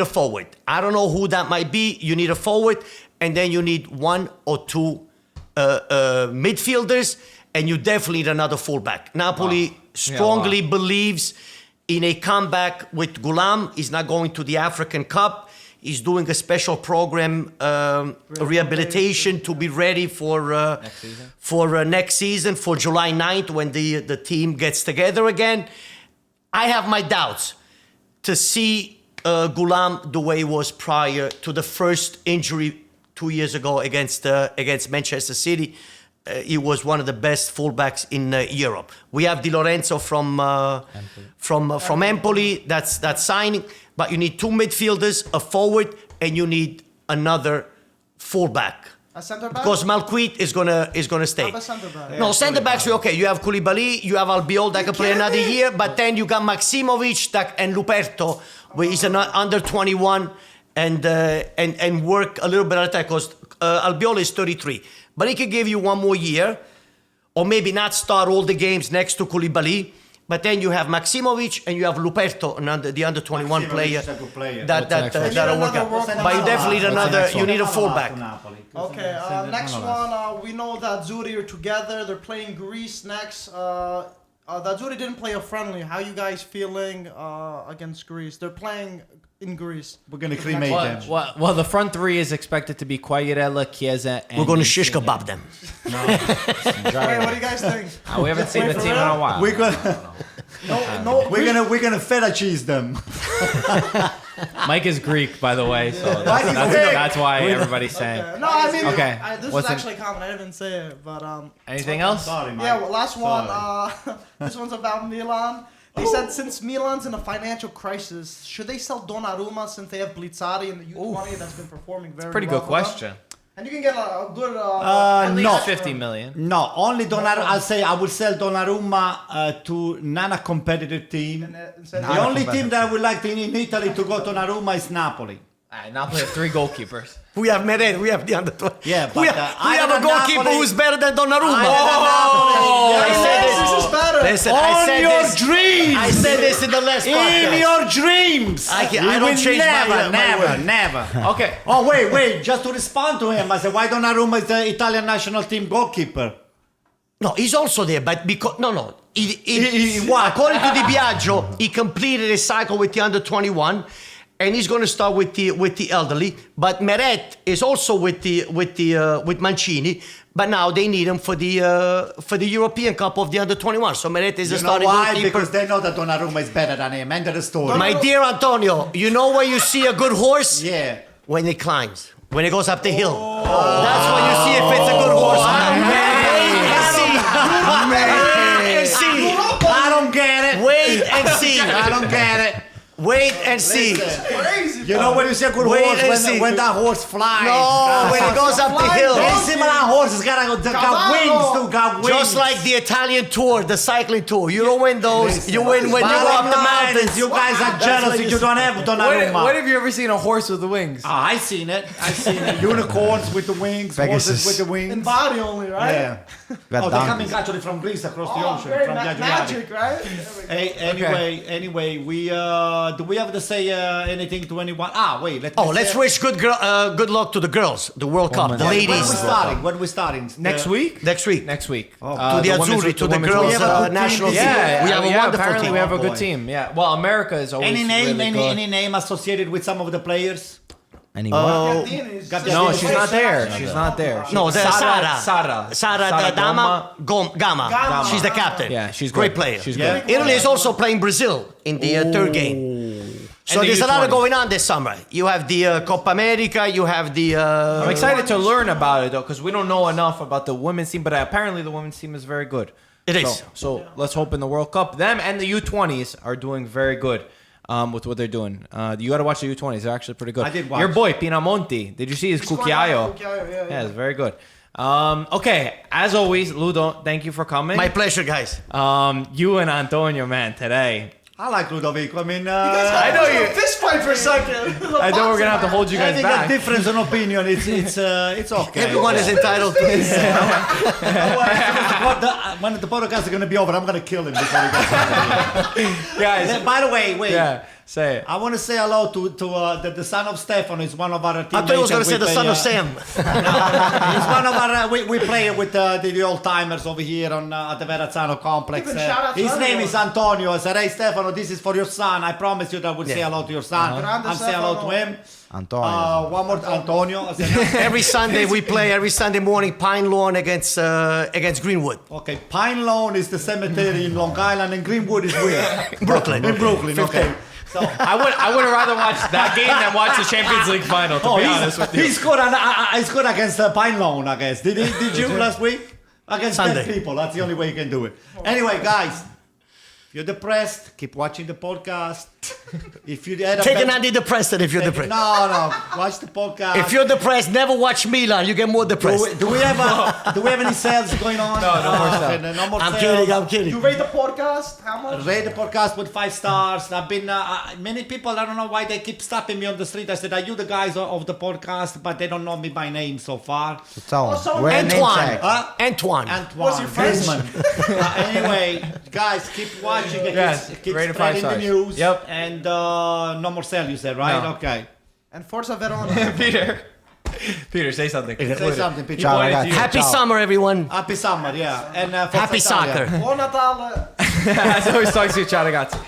[SPEAKER 5] a forward. I don't know who that might be. You need a forward, and then you need one or two midfielders, and you definitely need another fullback. Napoli strongly believes in a comeback with Gulam. He's not going to the African Cup. He's doing a special program, rehabilitation to be ready for next season, for July 9th when the team gets together again. I have my doubts to see Gulam the way he was prior to the first injury 2 years ago against Manchester City. He was one of the best fullbacks in Europe. We have Di Lorenzo from Empoli. That's signing, but you need 2 midfielders, a forward, and you need another fullback.
[SPEAKER 4] A centre back?
[SPEAKER 5] Because Malquit is gonna stay.
[SPEAKER 4] Have a centre back.
[SPEAKER 5] No, centre backs are okay. You have Koulibaly, you have Albiol that can play another year, but then you got Maximovic and Luperto, where he's an under 21 and work a little bit at that because Albiol is 33. But he can give you 1 more year, or maybe not start all the games next to Koulibaly. But then you have Maximovic and you have Luperto, the under 21 player.
[SPEAKER 3] is a good player.
[SPEAKER 5] That'll work out. But you definitely need another. You need a fullback.
[SPEAKER 4] Okay, next one, we know that Azzurri are together. They're playing Greece next. The Azzurri didn't play a friendly. How you guys feeling against Greece? They're playing in Greece.
[SPEAKER 3] We're going to cremate them.
[SPEAKER 1] Well, the front three is expected to be Quagliarella, Chiesa, and
[SPEAKER 5] We're going to shish kebab them.
[SPEAKER 4] Hey, what do you guys think?
[SPEAKER 1] We haven't seen the team in a while.
[SPEAKER 3] We're gonna feta cheese them.
[SPEAKER 1] Mike is Greek, by the way, so
[SPEAKER 3] Mike is Greek.
[SPEAKER 1] that's why everybody's saying.
[SPEAKER 4] No, I mean,
[SPEAKER 1] Okay.
[SPEAKER 4] this
[SPEAKER 1] What's
[SPEAKER 4] is
[SPEAKER 1] in-
[SPEAKER 4] actually common. I didn't say it, but
[SPEAKER 1] Anything else?
[SPEAKER 3] Sorry, Mike.
[SPEAKER 4] yeah. Well, last one.
[SPEAKER 3] Sorry.
[SPEAKER 4] This one's about Milan. They said since Milan's in a financial crisis, should they sell Donnarumma since they have Blizzari in the U20 that's been performing very
[SPEAKER 1] Pretty
[SPEAKER 4] well
[SPEAKER 1] good
[SPEAKER 4] for them?
[SPEAKER 1] question.
[SPEAKER 4] And you can get a good. At
[SPEAKER 3] no.
[SPEAKER 4] least
[SPEAKER 1] 50 million.
[SPEAKER 3] No, only Donnarumma. I'll say I will sell Donnarumma to non-competitive team. The only team that I would like in Italy to go to Donnarumma is Napoli.
[SPEAKER 1] Napoli have 3 goalkeepers.
[SPEAKER 5] We have Meret, we have the under 20.
[SPEAKER 3] Yeah, but
[SPEAKER 5] we have
[SPEAKER 3] either
[SPEAKER 5] a goalkeeper
[SPEAKER 3] Napoli-
[SPEAKER 5] who's better than Donnarumma.
[SPEAKER 3] Oh,
[SPEAKER 5] I said
[SPEAKER 4] this
[SPEAKER 5] this.
[SPEAKER 4] is better.
[SPEAKER 5] Listen,
[SPEAKER 3] dreams.
[SPEAKER 5] I said this in the last podcast.
[SPEAKER 3] In your dreams.
[SPEAKER 5] I
[SPEAKER 3] We
[SPEAKER 5] don't
[SPEAKER 3] will
[SPEAKER 5] change my
[SPEAKER 3] never,
[SPEAKER 5] word.
[SPEAKER 3] never.
[SPEAKER 1] Okay.
[SPEAKER 3] Oh, wait. Just to respond to him, I said, why Donnarumma is the Italian national team goalkeeper?
[SPEAKER 5] No, he's also there, but because no.
[SPEAKER 3] What?
[SPEAKER 5] According to Di Biagio, he completed his cycle with the under 21, and he's going to start with the elderly. But Meret is also with Mancini, but now they need him for the European Cup of the under 21. So Meret is a
[SPEAKER 3] You know
[SPEAKER 5] starting
[SPEAKER 3] why?
[SPEAKER 5] goalkeeper.
[SPEAKER 3] Because they know that Donnarumma is better than him. End of the story.
[SPEAKER 5] My dear Antonio, you know where you see a good horse?
[SPEAKER 3] Yeah.
[SPEAKER 5] When it climbs, when it goes up the hill. That's when you see if it's a good horse. Wait and see.
[SPEAKER 3] I don't get it.
[SPEAKER 5] Wait and see.
[SPEAKER 3] I don't get it.
[SPEAKER 5] Wait and see.
[SPEAKER 4] Crazy.
[SPEAKER 3] You know when you see a good
[SPEAKER 5] Wait and
[SPEAKER 3] horse
[SPEAKER 5] see.
[SPEAKER 3] when that horse flies.
[SPEAKER 5] No, when it goes up the hill.
[SPEAKER 3] Hey, similar horses got wings too. Got wings.
[SPEAKER 5] Just like the Italian tour, the cycling tour. You don't win those. You win when you go up the mountains.
[SPEAKER 3] You guys are jealous if you don't have Donnarumma.
[SPEAKER 1] What have you ever seen a horse with the wings?
[SPEAKER 3] I seen it. I seen it. Unicorns with the wings, horses
[SPEAKER 2] Pegasus.
[SPEAKER 3] with the wings.
[SPEAKER 4] In body only, right?
[SPEAKER 3] Yeah.
[SPEAKER 2] Got
[SPEAKER 3] Oh, they're
[SPEAKER 2] donkeys.
[SPEAKER 3] coming actually from Greece across the
[SPEAKER 4] Oh,
[SPEAKER 3] ocean.
[SPEAKER 4] great.
[SPEAKER 3] From the Adriatic.
[SPEAKER 4] Magic, right?
[SPEAKER 3] Hey, anyway, we do we have to say anything to anyone? Wait,
[SPEAKER 5] Let's wish good luck to the girls, the World Cup, the
[SPEAKER 3] When
[SPEAKER 5] ladies.
[SPEAKER 3] are we starting?
[SPEAKER 1] Next week?
[SPEAKER 5] Next week.
[SPEAKER 1] Next week.
[SPEAKER 5] To the Azzurri, to the
[SPEAKER 1] women's
[SPEAKER 5] girls'
[SPEAKER 3] We have a good
[SPEAKER 5] national
[SPEAKER 3] team.
[SPEAKER 5] team.
[SPEAKER 1] Yeah,
[SPEAKER 5] we have a wonderful
[SPEAKER 1] apparently
[SPEAKER 5] team.
[SPEAKER 1] we have a
[SPEAKER 3] Oh,
[SPEAKER 1] good
[SPEAKER 3] boy.
[SPEAKER 1] team. Yeah. Well, America is always
[SPEAKER 3] Any name,
[SPEAKER 1] really good.
[SPEAKER 3] any name associated with some of the players?
[SPEAKER 2] Anyone?
[SPEAKER 1] No, she's not there. She's not there.
[SPEAKER 5] No, the
[SPEAKER 1] Sara
[SPEAKER 5] Sara Dama Gama.
[SPEAKER 4] Gama.
[SPEAKER 5] She's the captain.
[SPEAKER 1] Yeah, she's
[SPEAKER 5] great
[SPEAKER 1] good.
[SPEAKER 5] player.
[SPEAKER 1] She's
[SPEAKER 3] Yeah.
[SPEAKER 1] good.
[SPEAKER 5] Italy is also playing Brazil in the third game. So
[SPEAKER 1] And the
[SPEAKER 5] there's a lot of
[SPEAKER 1] U20s.
[SPEAKER 5] going on this summer. You have the Copa America. You have the.
[SPEAKER 1] I'm excited to learn about it though, because we don't know enough about the women's team. But apparently, the women's team is very good.
[SPEAKER 5] It is.
[SPEAKER 1] So let's hope in the World Cup, them and the U20s are doing very good with what they're doing. You got to watch the U20s; they're actually pretty good.
[SPEAKER 3] I did watch.
[SPEAKER 1] Your boy Pinamonti. Did you see his Cucchiaio?
[SPEAKER 4] Yeah.
[SPEAKER 1] It's very good. Okay, as always, Ludo, thank you for coming.
[SPEAKER 5] My pleasure, guys.
[SPEAKER 1] You and Antonio, man, today.
[SPEAKER 3] I like Ludovico. I mean,
[SPEAKER 1] I know you.
[SPEAKER 4] Fist fight for a second.
[SPEAKER 1] I know we're gonna have to hold you guys
[SPEAKER 3] having a
[SPEAKER 1] back.
[SPEAKER 3] difference in opinion, it's okay.
[SPEAKER 5] Everyone is entitled to his.
[SPEAKER 3] When the podcast is going to be over, I'm going to kill him before he gets out of here.
[SPEAKER 1] Guys,
[SPEAKER 3] By the way, wait.
[SPEAKER 1] yeah, say it.
[SPEAKER 3] I want to say hello to the son of Stefan. Is one of our teammates.
[SPEAKER 5] I thought he was going to say
[SPEAKER 3] and we
[SPEAKER 5] the
[SPEAKER 3] play,
[SPEAKER 5] son of Sam.
[SPEAKER 3] He's one of our. We play with the old timers over here on at the Verrazzano complex.
[SPEAKER 4] Even shout out to
[SPEAKER 3] His name
[SPEAKER 4] everyone.
[SPEAKER 3] is Antonio. I said, hey Stefano, this is for your son. I promise you that I will say hello to your son.
[SPEAKER 4] Grande
[SPEAKER 3] I'm saying hello to
[SPEAKER 4] Stefano.
[SPEAKER 3] him.
[SPEAKER 2] Antonio.
[SPEAKER 3] One more, Antonio. I said,
[SPEAKER 5] Every Sunday we play. Every Sunday morning, Pine Lawn against Greenwood,
[SPEAKER 3] okay, Pine Lawn is the cemetery in Long Island, and Greenwood is where?
[SPEAKER 5] Brooklyn.
[SPEAKER 3] In Brooklyn, okay. So
[SPEAKER 1] I would have rather watched that game than watch the Champions League final. To be honest with you.
[SPEAKER 3] he scored. I scored against Pine Lawn, I guess. Did you last week? Against
[SPEAKER 5] Sunday.
[SPEAKER 3] 10 people. That's the only way you can do it. Anyway, guys, if you're depressed, keep watching the podcast. If you had a
[SPEAKER 5] Take an
[SPEAKER 3] bad-
[SPEAKER 5] antidepressant if you're depressed.
[SPEAKER 3] No, watch the podcast.
[SPEAKER 5] If you're depressed, never watch Milan. You get more depressed.
[SPEAKER 3] do we have any sales going on?
[SPEAKER 1] No more sales.
[SPEAKER 3] Okay, no more
[SPEAKER 5] I'm
[SPEAKER 3] sales.
[SPEAKER 5] kidding. I'm
[SPEAKER 4] You
[SPEAKER 5] kidding.
[SPEAKER 4] rate the podcast? How much?
[SPEAKER 3] Rate the podcast with 5 stars. I've been many people. I don't know why they keep stopping me on the street. I said, "Are you the guys of the podcast?" But they don't know me by name so far.
[SPEAKER 2] Tell him.
[SPEAKER 4] Also,
[SPEAKER 2] Wear a name
[SPEAKER 5] Antoine.
[SPEAKER 2] tag.
[SPEAKER 5] Antoine.
[SPEAKER 3] Antoine,
[SPEAKER 4] Was he French?
[SPEAKER 3] Griezmann. Anyway, guys, keep watching.
[SPEAKER 1] Yes,
[SPEAKER 3] keep
[SPEAKER 1] rate it 5
[SPEAKER 3] spreading the
[SPEAKER 1] stars.
[SPEAKER 3] news.
[SPEAKER 1] Yep.
[SPEAKER 3] And no more sell. You said right?
[SPEAKER 1] No.
[SPEAKER 3] Okay.
[SPEAKER 4] And Forza Verona.
[SPEAKER 1] Peter, say something.
[SPEAKER 3] Say something, Peter.
[SPEAKER 2] Ciao,
[SPEAKER 1] pointed
[SPEAKER 2] ragazzi.
[SPEAKER 1] to you.
[SPEAKER 5] Happy
[SPEAKER 2] Ciao.
[SPEAKER 5] summer, everyone.
[SPEAKER 3] Happy summer, yeah. And Forza
[SPEAKER 5] Happy
[SPEAKER 3] Italia.
[SPEAKER 5] soccer.
[SPEAKER 4] Buon Natale.
[SPEAKER 1] As always, talks to you. Ciao, ragazzi.